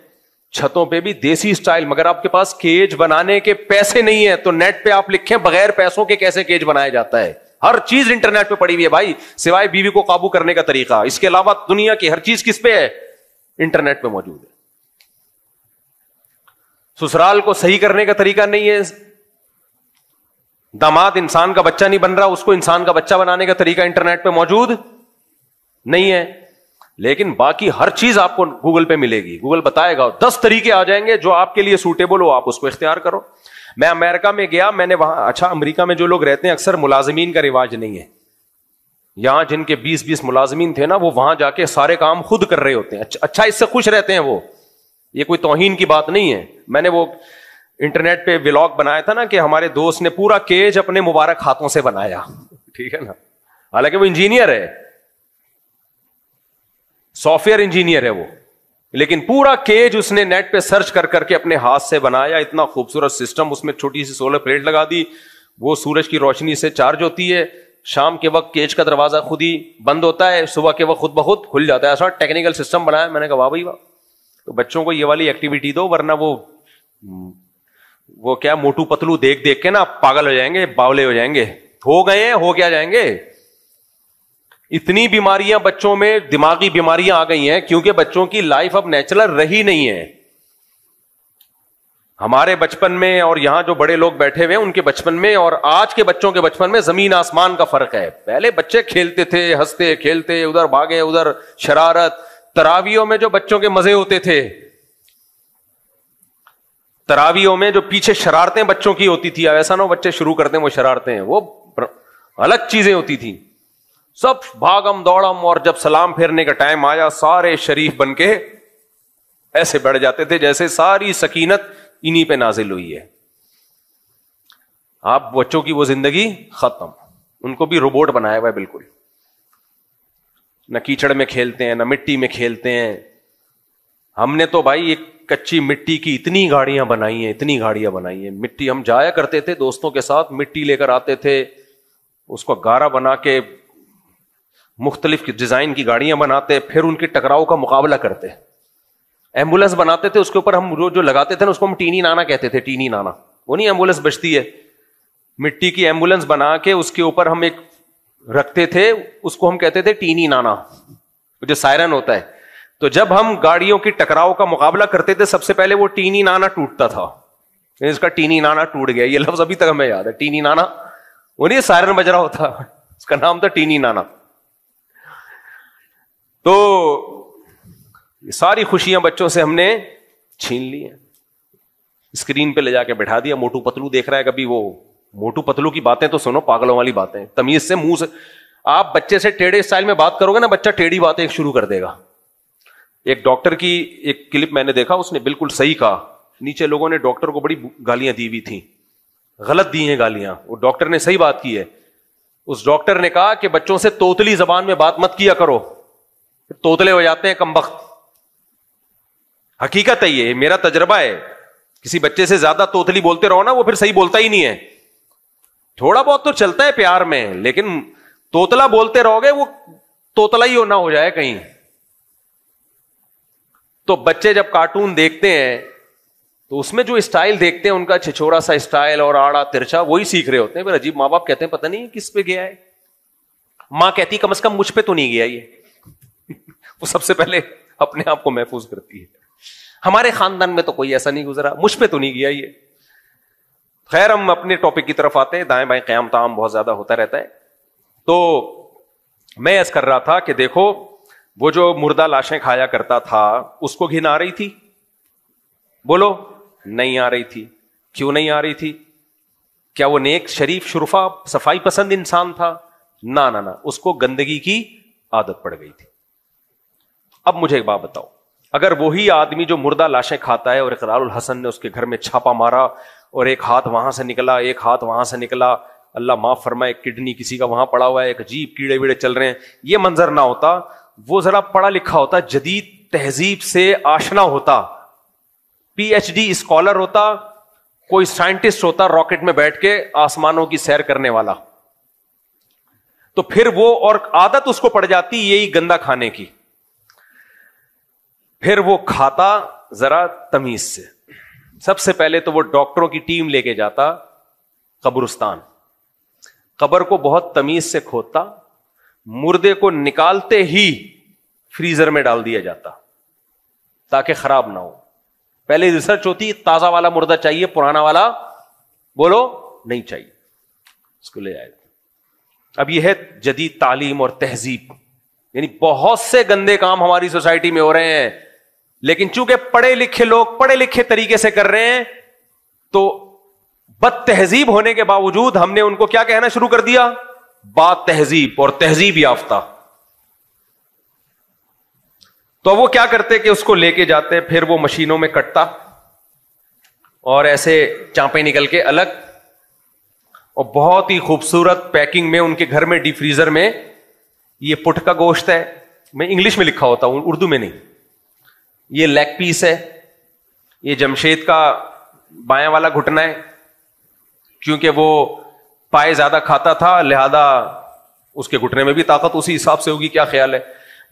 چھتوں پہ بھی دیسی سٹائل. مگر آپ کے پاس کیج بنانے کے پیسے نہیں ہے تو نیٹ پہ آپ لکھیں بغیر پیسوں کے کیسے کیج بنایا جاتا ہے. ہر چیز انٹرنیٹ پہ پڑی ہوئی ہے بھائی, سوائے بیوی کو قابو کرنے کا طریقہ. اس کے علاوہ دنیا کی ہر چیز کس پہ ہے, انٹرنیٹ پہ موجود ہے. سسرال کو صحیح کرنے کا طریقہ نہیں ہے, داماد انسان کا بچہ نہیں بن رہا, اس کو انسان کا بچہ بنانے کا طریقہ انٹرنیٹ پہ موجود نہیں ہے. لیکن باقی ہر چیز آپ کو گوگل پہ ملے گی, گوگل بتائے گا, 10 طریقے آ جائیں گے جو آپ کے لیے سوٹیبل ہو, آپ اس کو اختیار کرو. میں امریکہ میں گیا, میں نے وہاں, اچھا امریکہ میں جو لوگ رہتے ہیں اکثر ملازمین کا رواج نہیں ہے. یہاں جن کے 20 ملازمین تھے نا, وہ وہاں جا کے سارے کام خود کر رہے ہوتے ہیں. اچھا اس سے خوش رہتے ہیں وہ, یہ کوئی توہین کی بات نہیں ہے. میں نے وہ انٹرنیٹ پہ ولاگ بنایا تھا نا کہ ہمارے دوست نے پورا کیج اپنے مبارک ہاتھوں سے بنایا, ٹھیک ہے نا, حالانکہ وہ انجینئر ہے, سافٹ ویئر انجینئر ہے وہ, لیکن پورا کیج اس نے نیٹ پہ سرچ کر کے اپنے ہاتھ سے بنایا. اتنا خوبصورت سسٹم, اس میں چھوٹی سی سولر پلیٹ لگا دی, وہ سورج کی روشنی سے چارج ہوتی ہے. شام کے وقت کیج کا دروازہ خود ہی بند ہوتا ہے, صبح کے وقت خود بخود کھل جاتا ہے. ایسا ٹیکنیکل سسٹم بنایا. میں نے کہا واہ بھائی واہ. تو بچوں کو یہ والی ایکٹیویٹی دو, ورنہ وہ کیا موٹو پتلو دیکھ کے نا پاگل ہو جائیں گے, باولے ہو جائیں گے. ہو گئے ہیں, ہو کیا جائیں گے. اتنی بیماریاں بچوں میں, دماغی بیماریاں آ گئی ہیں کیونکہ بچوں کی لائف اب نیچرل رہی نہیں ہے. ہمارے بچپن میں اور یہاں جو بڑے لوگ بیٹھے ہوئے ہیں ان کے بچپن میں اور آج کے بچوں کے بچپن میں زمین آسمان کا فرق ہے. پہلے بچے کھیلتے تھے, ہنستے کھیلتے, ادھر بھاگے ادھر شرارت. تراویوں میں جو بچوں کے مزے ہوتے تھے, تراویوں میں جو پیچھے شرارتیں بچوں کی ہوتی تھی, ایسا نہ ہو بچے شروع کرتے ہیں وہ شرارتیں, وہ الگ چیزیں ہوتی تھی. سب بھاگم دوڑم, اور جب سلام پھیرنے کا ٹائم آیا سارے شریف بن کے ایسے بیٹھ جاتے تھے جیسے ساری سکینت انہی پہ نازل ہوئی ہے. آپ بچوں کی وہ زندگی ختم, ان کو بھی روبوٹ بنایا ہوا ہے بالکل. نہ کیچڑ میں کھیلتے ہیں, نہ مٹی میں کھیلتے ہیں. ہم نے تو بھائی ایک کچی مٹی کی اتنی گاڑیاں بنائی ہیں. مٹی ہم جایا کرتے تھے دوستوں کے ساتھ, مٹی لے کر آتے تھے, اس کو گارا بنا کے مختلف ڈیزائن کی گاڑیاں بناتے, پھر ان کے ٹکراؤ کا مقابلہ کرتے. ایمبولینس بناتے تھے, اس کے اوپر ہم جو لگاتے تھے نا اس کو ہم ٹینی نانا کہتے تھے. ٹینی نانا وہ نہیں ایمبولینس بجتی ہے, مٹی کی ایمبولینس بنا کے اس کے اوپر ہم ایک رکھتے تھے, اس کو ہم کہتے تھے ٹینی نانا, جو سائرن ہوتا ہے. تو جب ہم گاڑیوں کی ٹکراؤ کا مقابلہ کرتے تھے سب سے پہلے وہ ٹینی نانا ٹوٹتا تھا. اس کا ٹینی نانا ٹوٹ گیا, یہ لفظ ابھی تک ہمیں یاد ہے. ٹینی نانا وہ نہیں سائرن بج رہا ہوتا, اس کا نام تھا ٹینی نانا. تو ساری خوشیاں بچوں سے ہم نے چھین لی ہیں. اسکرین پہ لے جا کے بٹھا دیا, موٹو پتلو دیکھ رہا ہے, کبھی وہ موٹو پتلو کی باتیں تو سنو, پاگلوں والی باتیں, تمیز سے منہ سے. آپ بچے سے ٹیڑھے اسٹائل میں بات کرو گے نا, بچہ ٹیڑھی باتیں شروع کر دے گا. ایک ڈاکٹر کی ایک کلپ میں نے دیکھا, اس نے بالکل صحیح کہا. نیچے لوگوں نے ڈاکٹر کو بڑی گالیاں دی ہوئی تھیں, غلط دی ہیں گالیاں, وہ ڈاکٹر نے صحیح بات کی ہے. اس ڈاکٹر نے کہا کہ بچوں سے توتلی زبان میں بات مت کیا کرو, توتلے ہو جاتے ہیں کمبخت. حقیقت ہے, یہ میرا تجربہ ہے. کسی بچے سے زیادہ توتلی بولتے رہو نا, وہ پھر صحیح بولتا ہی نہیں ہے. تھوڑا بہت تو چلتا ہے پیار میں, لیکن توتلا بولتے رہو گے وہ توتلا ہی نہ ہو جائے کہیں. تو بچے جب کارٹون دیکھتے ہیں تو اس میں جو اسٹائل دیکھتے ہیں ان کا چھچورا سا اسٹائل اور آڑا ترچا, وہی سیکھ رہے ہوتے ہیں. پھر عجیب, ماں باپ کہتے ہیں پتہ نہیں کس پہ گیا ہے. ماں کہتی کم از کم مجھ پہ تو نہیں گیا یہ. وہ سب سے پہلے اپنے آپ کو محفوظ کرتی ہے. ہمارے خاندان میں تو کوئی ایسا نہیں گزرا, مجھ پہ تو نہیں گیا یہ. خیر, ہم اپنے ٹاپک کی طرف آتے ہیں. دائیں بائیں قیام تام بہت زیادہ ہوتا رہتا ہے. تو میں عرض کر رہا تھا کہ دیکھو, وہ جو مردہ لاشیں کھایا کرتا تھا اس کو گھن آ رہی تھی؟ بولو, نہیں آ رہی تھی. کیوں نہیں آ رہی تھی؟ کیا وہ نیک شریف شرفا صفائی پسند انسان تھا؟ نہ نہ, اس کو گندگی کی عادت پڑ گئی تھی. اب مجھے ایک بات بتاؤ, اگر وہی آدمی جو مردہ لاشیں کھاتا ہے, اور اقرار الحسن نے اس کے گھر میں چھاپا مارا اور ایک ہاتھ وہاں سے نکلا ایک ہاتھ وہاں سے نکلا, اللہ معاف فرمائے, کڈنی کسی کا وہاں پڑا ہوا ہے, ایک عجیب کیڑے ویڑے چل رہے ہیں, یہ منظر نہ ہوتا, وہ ذرا پڑھا لکھا ہوتا, جدید تہذیب سے آشنا ہوتا, پی ایچ ڈی اسکالر ہوتا, کوئی سائنٹسٹ ہوتا راکٹ میں بیٹھ کے آسمانوں کی سیر کرنے والا, تو پھر وہ, اور عادت اس کو پڑ جاتی یہی گندا کھانے کی, پھر وہ کھاتا ذرا تمیز سے. سب سے پہلے تو وہ ڈاکٹروں کی ٹیم لے کے جاتا قبرستان, قبر کو بہت تمیز سے کھودتا, مردے کو نکالتے ہی فریزر میں ڈال دیا جاتا تاکہ خراب نہ ہو. پہلے ریسرچ ہوتی, تازہ والا مردہ چاہیے, پرانا والا بولو نہیں چاہیے, اس کو لے جائے. اب یہ ہے جدید تعلیم اور تہذیب. یعنی بہت سے گندے کام ہماری سوسائٹی میں ہو رہے ہیں, لیکن چونکہ پڑھے لکھے لوگ پڑھے لکھے طریقے سے کر رہے ہیں, تو بد تہذیب ہونے کے باوجود ہم نے ان کو کیا کہنا شروع کر دیا؟ بات تہذیب اور تہذیب یافتہ. تو وہ کیا کرتے کہ اس کو لے کے جاتے, پھر وہ مشینوں میں کٹتا اور ایسے چانپیں نکل کے الگ, اور بہت ہی خوبصورت پیکنگ میں ان کے گھر میں ڈی فریزر میں, یہ پٹ کا گوشت ہے, میں انگلش میں لکھا ہوتا ہوں اردو میں نہیں, یہ لیگ پیس ہے, یہ جمشید کا بایاں والا گھٹنا ہے, کیونکہ وہ پائے زیادہ کھاتا تھا لہذا اس کے گھٹنے میں بھی طاقت اسی حساب سے ہوگی. کیا خیال ہے؟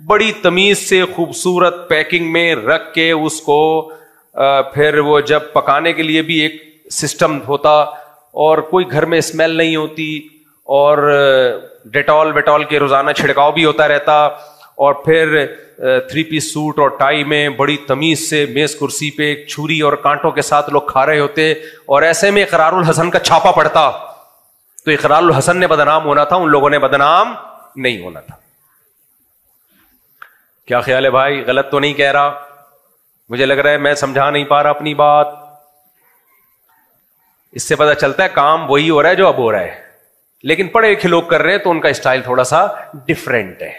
بڑی تمیز سے خوبصورت پیکنگ میں رکھ کے اس کو, پھر وہ جب پکانے کے لیے بھی ایک سسٹم ہوتا, اور کوئی گھر میں اسمیل نہیں ہوتی, اور ڈیٹول ویٹول کے روزانہ چھڑکاؤ بھی ہوتا رہتا, اور پھر 3 پیس سوٹ اور ٹائی میں بڑی تمیز سے میز کرسی پہ ایک چھری اور کانٹوں کے ساتھ لوگ کھا رہے ہوتے, اور ایسے میں اقرار الحسن کا چھاپا پڑتا. تو اقرار الحسن نے بدنام ہونا تھا, ان لوگوں نے بدنام نہیں ہونا تھا. کیا خیال ہے بھائی؟ غلط تو نہیں کہہ رہا؟ مجھے لگ رہا ہے میں سمجھا نہیں پا رہا اپنی بات. اس سے پتہ چلتا ہے کام وہی ہو رہا ہے جو اب ہو رہا ہے, لیکن پڑھے لکھے لوگ کر رہے ہیں تو ان کا اسٹائل تھوڑا سا ڈفرینٹ ہے.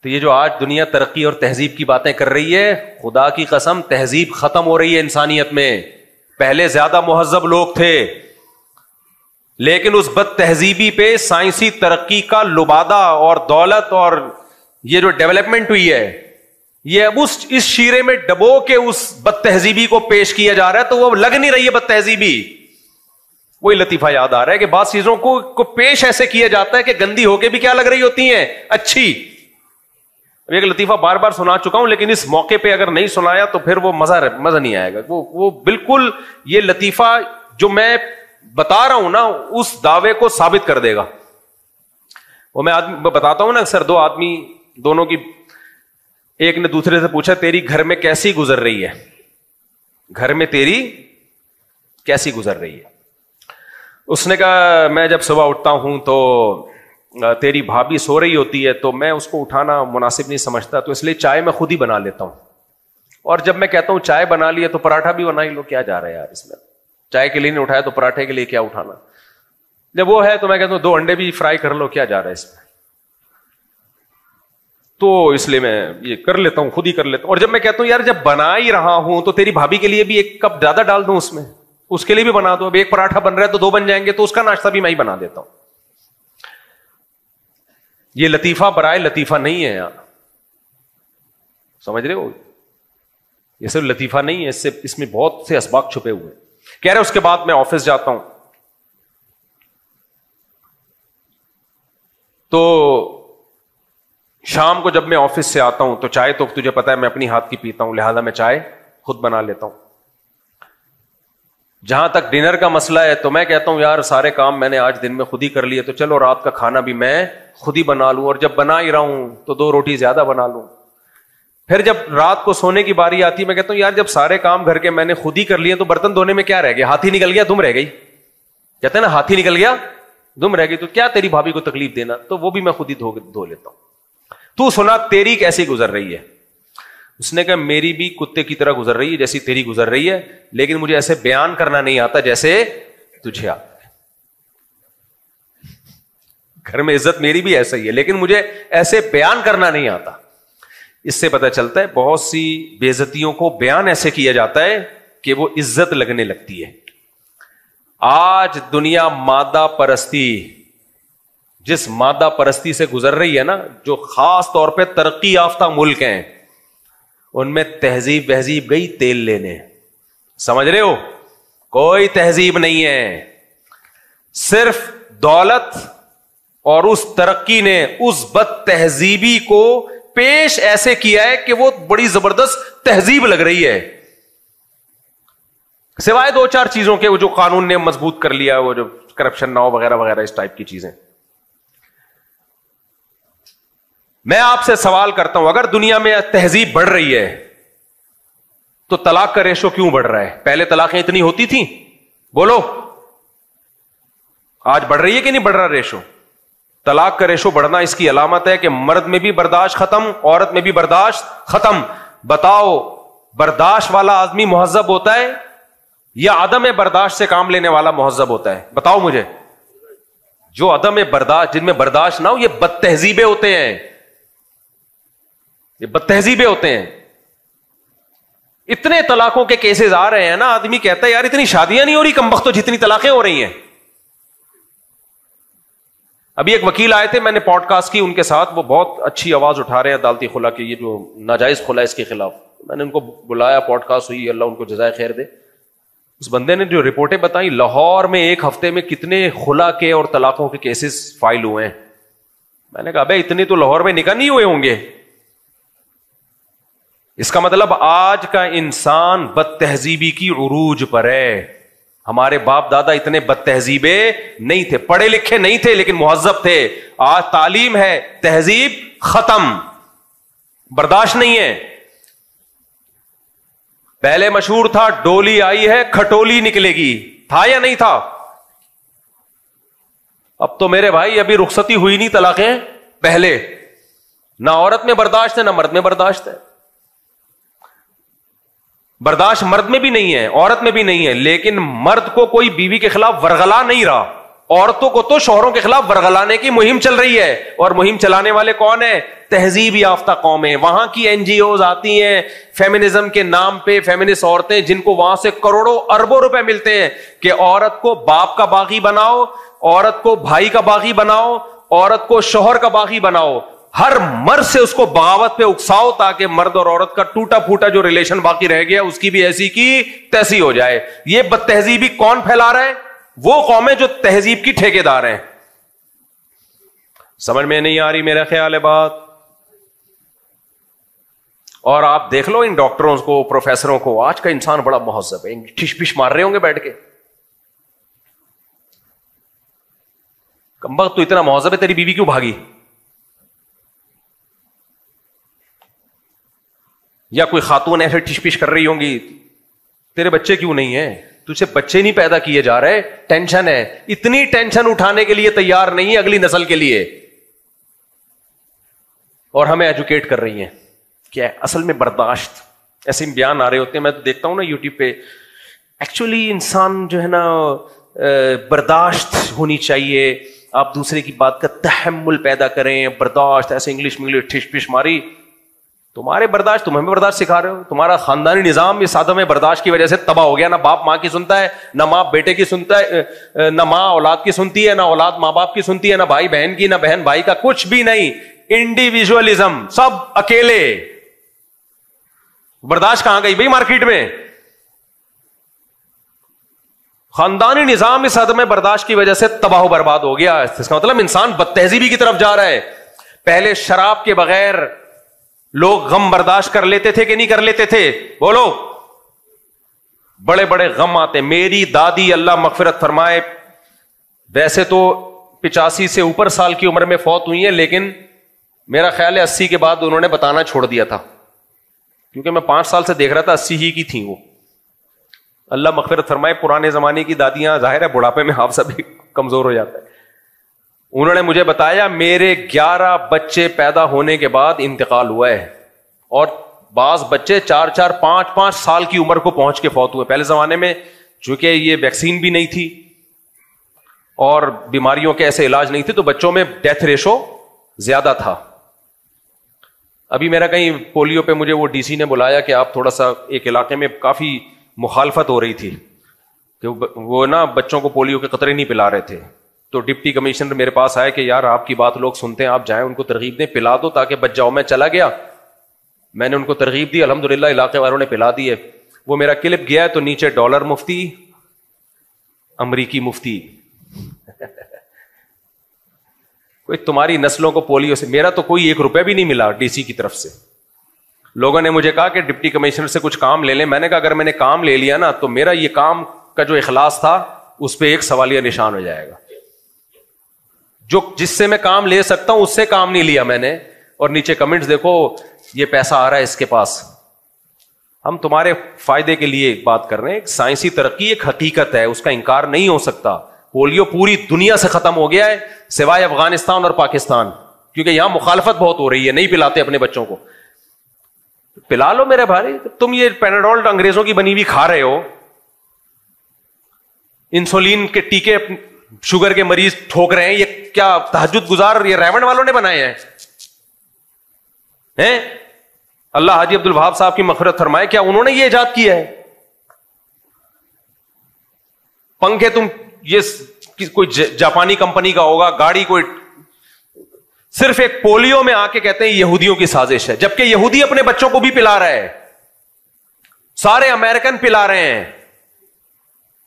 تو یہ جو آج دنیا ترقی اور تہذیب کی باتیں کر رہی ہے, خدا کی قسم تہذیب ختم ہو رہی ہے انسانیت میں. پہلے زیادہ مہذب لوگ تھے, لیکن اس بد تہذیبی پہ سائنسی ترقی کا لبادہ اور دولت اور یہ جو ڈیولپمنٹ ہوئی ہے, یہ اس شیرے میں ڈبو کے اس بد تہذیبی کو پیش کیا جا رہا ہے تو وہ لگ نہیں رہی ہے بد تہذیبی. وہی لطیفہ یاد آ رہا ہے کہ بعض چیزوں کو پیش ایسے کیا جاتا ہے کہ گندی ہو کے بھی کیا لگ رہی ہوتی ہیں اچھی. ایک لطیفہ بار بار سنا چکا ہوں لیکن اس موقع پہ اگر نہیں سنایا تو پھر وہ مزہ نہیں آئے گا. وہ بالکل یہ لطیفہ جو میں بتا رہا ہوں نا اس دعوے کو ثابت کر دے گا. وہ میں بتاتا ہوں نا اکثر دو آدمی دونوں کی ایک نے دوسرے سے پوچھا تیری گھر میں کیسی گزر رہی ہے, گھر میں تیری کیسی گزر رہی ہے. اس نے کہا میں جب صبح اٹھتا ہوں تو تیری بھابھی سو رہی ہوتی ہے تو میں اس کو اٹھانا مناسب نہیں سمجھتا تو اس لیے چائے میں خود ہی بنا لیتا ہوں, اور جب میں کہتا ہوں چائے بنا لی ہے تو پراٹھا بھی بنا ہی لو, کیا جا رہا ہے یار اس میں, چائے کے لیے نہیں اٹھایا تو پراٹھے کے لیے کیا اٹھانا. جب وہ ہے تو میں کہتا ہوں 2 انڈے بھی فرائی کر لو, کیا جا رہا ہے اس میں. تو اس لیے میں یہ کر لیتا ہوں, خود ہی کر لیتا ہوں. اور جب میں کہتا ہوں یار جب بنا ہی رہا ہوں تو تیری بھابھی کے لیے بھی 1 کپ زیادہ ڈال دوں اس میں, اس کے لیے بھی بنا دو. اب 1 پراٹھا بن رہا ہے تو 2 بن جائیں گے تو اس کا ناشتہ بھی میں ہی بنا دیتا ہوں. یہ لطیفہ برائے لطیفہ نہیں ہے یار, سمجھ رہے ہو, یہ صرف لطیفہ نہیں ہے, اس میں بہت سے اسباق چھپے ہوئے. کہہ رہے اس کے بعد میں آفس جاتا ہوں تو شام کو جب میں آفس سے آتا ہوں تو چائے تو تجھے پتا ہے میں اپنی ہاتھ کی پیتا ہوں, لہذا میں چائے خود بنا لیتا ہوں. جہاں تک ڈنر کا مسئلہ ہے تو میں کہتا ہوں یار سارے کام میں نے آج دن میں خود ہی کر لیے تو چلو رات کا کھانا بھی میں خود ہی بنا لوں, اور جب بنا ہی رہا ہوں تو 2 روٹی زیادہ بنا لوں. پھر جب رات کو سونے کی باری آتی ہے میں کہتا ہوں یار جب سارے کام گھر کے میں نے خود ہی کر لیے تو برتن دھونے میں کیا رہ گیا, ہاتھ ہی نکل گیا دم رہ گئی, کہتے ہیں نا ہاتھ ہی نکل گیا دم رہ گئی, تو کیا تیری بھابھی کو تکلیف دینا, تو وہ بھی میں خود ہی دھو لیتا ہوں. تو سنا تیری کیسی گزر رہی ہے. اس نے کہا میری بھی کتے کی طرح گزر رہی ہے جیسی تیری گزر رہی ہے, لیکن مجھے ایسے بیان کرنا نہیں آتا جیسے تجھے آتا ہے. گھر میں عزت میری بھی ایسا ہی ہے لیکن مجھے ایسے بیان کرنا نہیں آتا. اس سے پتہ چلتا ہے بہت سی بے عزتیوں کو بیان ایسے کیا جاتا ہے کہ وہ عزت لگنے لگتی ہے. آج دنیا مادہ پرستی, جس مادہ پرستی سے گزر رہی ہے نا, جو خاص طور پہ ترقی یافتہ ملک ہیں ان میں تہذیب وہذیب گئی تیل لینے, سمجھ رہے ہو, کوئی تہذیب نہیں ہے. صرف دولت اور اس ترقی نے اس بد تہذیبی کو پیش ایسے کیا ہے کہ وہ بڑی زبردست تہذیب لگ رہی ہے, سوائے 2-4 چیزوں کے وہ جو قانون نے مضبوط کر لیا, وہ جو کرپشن نہ ہو وغیرہ وغیرہ اس ٹائپ کی چیزیں. میں آپ سے سوال کرتا ہوں اگر دنیا میں تہذیب بڑھ رہی ہے تو طلاق کا ریشو کیوں بڑھ رہا ہے؟ پہلے طلاقیں اتنی ہوتی تھیں؟ بولو, آج بڑھ رہی ہے کہ نہیں بڑھ رہا ریشو؟ طلاق کا ریشو بڑھنا اس کی علامت ہے کہ مرد میں بھی برداشت ختم, عورت میں بھی برداشت ختم. بتاؤ برداشت والا آدمی مہذب ہوتا ہے یا عدم برداشت سے کام لینے والا مہذب ہوتا ہے؟ بتاؤ مجھے. جو عدم برداشت, جن میں برداشت نہ ہو, یہ بد تہذیبے ہوتے ہیں, یہ بد تہذیبے ہوتے ہیں. اتنے طلاقوں کے کیسز آ رہے ہیں نا, آدمی کہتا ہے یار اتنی شادیاں نہیں ہو رہی کمبختوں جتنی طلاقیں ہو رہی ہیں. ابھی ایک وکیل آئے تھے, میں نے پوڈ کاسٹ کی ان کے ساتھ, وہ بہت اچھی آواز اٹھا رہے ہیں عدالتی خلا کی, یہ جو ناجائز خلا اس کے خلاف. میں نے ان کو بلایا, پوڈ کاسٹ ہوئی, اللہ ان کو جزائے خیر دے. اس بندے نے جو رپورٹیں بتائیں, لاہور میں ایک ہفتے میں کتنے خلا کے اور طلاقوں کے کیسز فائل ہوئے ہیں. میں نے کہا بھائی اتنے تو لاہور میں نکاح نہیں ہوئے ہوں گے. اس کا مطلب آج کا انسان بد تہذیبی کی عروج پر ہے. ہمارے باپ دادا اتنے بد تہذیبے نہیں تھے, پڑھے لکھے نہیں تھے لیکن مہذب تھے. آج تعلیم ہے, تہذیب ختم, برداشت نہیں ہے. پہلے مشہور تھا ڈولی آئی ہے کھٹولی نکلے گی, تھا یا نہیں تھا؟ اب تو میرے بھائی ابھی رخصتی ہوئی نہیں طلاقیں. پہلے نہ عورت میں برداشت ہے نہ مرد میں برداشت ہے. برداشت مرد میں بھی نہیں ہے, عورت میں بھی نہیں ہے, لیکن مرد کو کوئی بیوی کے خلاف ورغلا نہیں رہا. عورتوں کو تو شوہروں کے خلاف ورغلانے کی مہم چل رہی ہے, اور مہم چلانے والے کون ہیں؟ تہذیب یافتہ قومیں. وہاں کی NGOs آتی ہیں فیمنزم کے نام پہ, فیمنسٹ عورتیں, جن کو وہاں سے کروڑوں اربوں روپے ملتے ہیں کہ عورت کو باپ کا باغی بناؤ, عورت کو بھائی کا باغی بناؤ, عورت کو شوہر کا باغی بناؤ. ہر مرد سے اس کو بغاوت پہ اکساؤ تاکہ مرد اور عورت کا ٹوٹا پھوٹا جو ریلیشن باقی رہ گیا اس کی بھی ایسی کی تیسی ہو جائے. یہ بد تہذیبی کون پھیلا رہا ہے؟ وہ قومیں جو تہذیب کی ٹھیکیدار ہیں. سمجھ میں نہیں آ رہی میرا خیال ہے بات. اور آپ دیکھ لو ان ڈاکٹروں کو, پروفیسروں کو, آج کا انسان بڑا مہذب ہے, ٹھش پش مار رہے ہوں گے بیٹھ کے. کمبخت تو اتنا مہذب ہے, تیری بیوی کیوں بھاگی؟ یا کوئی خاتون ایسے ٹھش پش کر رہی ہوں گی, تیرے بچے کیوں نہیں ہیں؟ تجھے بچے نہیں پیدا کیے جا رہے, ٹینشن ہے. اتنی ٹینشن اٹھانے کے لیے تیار نہیں ہے اگلی نسل کے لیے, اور ہمیں ایجوکیٹ کر رہی ہیں. کیا ہے اصل میں برداشت. ایسے بیان آ رہے ہوتے ہیں, میں تو دیکھتا ہوں نا یوٹیوب پہ. ایکچولی انسان جو ہے نا برداشت ہونی چاہیے, آپ دوسرے کی بات کا تحمل پیدا کریں, برداشت. ایسے انگلش میں ٹھش پش ماری. تمہارے برداشت تم ہمیں برداشت سکھا رہے ہو. تمہارا خاندانی نظام اس عدم برداشت کی وجہ سے تباہ ہو گیا. نہ باپ ماں کی سنتا ہے, نہ ماں بیٹے کی سنتا ہے, نہ ماں اولاد کی سنتی ہے, نہ اولاد ماں باپ کی سنتی ہے, نہ بھائی بہن کی, نہ بہن بھائی کا, کچھ بھی نہیں. انڈیویجولزم, سب اکیلے. برداشت کہاں گئی بھائی مارکیٹ میں؟ خاندانی نظام اس عدم برداشت کی وجہ سے تباہ و برباد ہو گیا. اس کا مطلب انسان بد تہذیبی کی طرف جا رہا ہے. پہلے شراب کے بغیر لوگ غم برداشت کر لیتے تھے کہ نہیں کر لیتے تھے؟ بولو. بڑے بڑے غم آتے. میری دادی اللہ مغفرت فرمائے ویسے تو 85 سے اوپر سال کی عمر میں فوت ہوئی ہیں, لیکن میرا خیال ہے 80 کے بعد انہوں نے بتانا چھوڑ دیا تھا, کیونکہ میں 5 سال سے دیکھ رہا تھا 80 ہی کی تھیں وہ. اللہ مغفرت فرمائے. پرانے زمانے کی دادیاں ظاہر ہے بڑھاپے میں حافظہ بھی کمزور ہو جاتا ہے. انہوں نے مجھے بتایا میرے 11 بچے پیدا ہونے کے بعد انتقال ہوا ہے, اور بعض بچے 4-4, 5-5 سال کی عمر کو پہنچ کے فوت ہوئے. پہلے زمانے میں چونکہ یہ ویکسین بھی نہیں تھی اور بیماریوں کے ایسے علاج نہیں تھے, تو بچوں میں ڈیتھ ریشو زیادہ تھا. ابھی میرا کہیں پولیو پہ مجھے وہ ڈی سی نے بلایا کہ آپ تھوڑا سا, ایک علاقے میں کافی مخالفت ہو رہی تھی کہ وہ نا بچوں کو پولیو کے قطرے نہیں پلا رہے تھے. تو ڈپٹی کمشنر میرے پاس آئے کہ یار آپ کی بات لوگ سنتے ہیں, آپ جائیں ان کو ترغیب دیں, پلا دو تاکہ بچ جاؤ. میں چلا گیا, میں نے ان کو ترغیب دی, الحمدللہ علاقے والوں نے پلا دی ہے. وہ میرا کلپ گیا ہے تو نیچے ڈالر مفتی, امریکی مفتی. کوئی تمہاری نسلوں کو پولیو سے, میرا تو کوئی 1 روپے بھی نہیں ملا ڈی سی کی طرف سے. لوگوں نے مجھے کہا کہ ڈپٹی کمشنر سے کچھ کام لے لیں. میں نے کہا اگر میں نے کام لے لیا نا تو میرا یہ کام کا جو اخلاص تھا اس پہ ایک سوالیہ نشان ہو جائے گا. جو جس سے میں کام لے سکتا ہوں اس سے کام نہیں لیا میں نے. اور نیچے کمنٹس دیکھو, یہ پیسہ آ رہا ہے اس کے پاس. ہم تمہارے فائدے کے لیے بات کر رہے ہیں. ایک سائنسی ترقی ایک حقیقت ہے, اس کا انکار نہیں ہو سکتا. پولیو پوری دنیا سے ختم ہو گیا ہے سوائے افغانستان اور پاکستان, کیونکہ یہاں مخالفت بہت ہو رہی ہے, نہیں پلاتے اپنے بچوں کو. پلا لو میرے بھائی. تم یہ پیناڈول انگریزوں کی بنی ہوئی کھا رہے ہو, انسولین کے ٹیکے شوگر کے مریض ٹھوک رہے ہیں, یہ کیا تہجد گزار یہ ریون والوں نے بنائے ہیں؟ اللہ حاجی عبد الوہاب صاحب کی مغفرت فرمائے, کیا انہوں نے یہ ایجاد کیا ہے؟ پنکھے تم یہ کوئی جاپانی کمپنی کا ہوگا, گاڑی کوئی, صرف ایک پولیو میں آ کے کہتے ہیں یہودیوں کی سازش ہے, جبکہ یہودی اپنے بچوں کو بھی پلا رہے ہیں, سارے امریکن پلا رہے ہیں.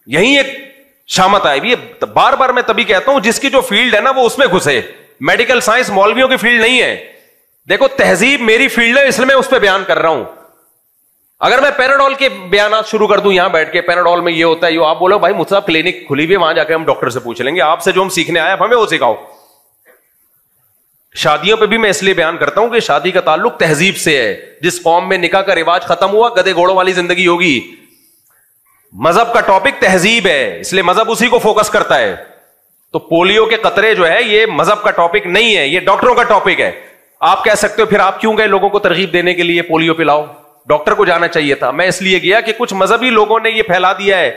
یہی ایک شامت آئی بھی. بار بار میں تبھی کہتا ہوں جس کی جو فیلڈ ہے نا وہ اس میں گھسے. میڈیکل سائنس مولویوں کی فیلڈ نہیں ہے. دیکھو تہذیب میری فیلڈ ہے, اس لیے میں اس پہ بیان کر رہا ہوں. اگر میں پیراڈول کے بیانات شروع کر دوں یہاں بیٹھ کے, پیراڈول میں یہ ہوتا ہے, یہ آپ بولو بھائی مجھ سے کلینک کھلی ہوئی, وہاں جا کے ہم ڈاکٹر سے پوچھ لیں گے. آپ سے جو ہم سیکھنے آئے ہمیں وہ سکھاؤ. شادیوں پہ بھی میں اس لیے بیان کرتا ہوں کہ شادی کا تعلق تہذیب سے ہے. جس قوم میں نکاح کا رواج ختم ہوا, گدے گھوڑوں والی زندگی ہوگی. مذہب کا ٹاپک تہذیب ہے, اس لیے مذہب اسی کو فوکس کرتا ہے. تو پولیو کے قطرے جو ہے یہ مذہب کا ٹاپک نہیں ہے, یہ ڈاکٹروں کا ٹاپک ہے. آپ کہہ سکتے ہو پھر آپ کیوں گئے لوگوں کو ترغیب دینے کے لیے پولیو پلاؤ؟ ڈاکٹر کو جانا چاہیے تھا. میں اس لیے گیا کہ کچھ مذہبی لوگوں نے یہ پھیلا دیا ہے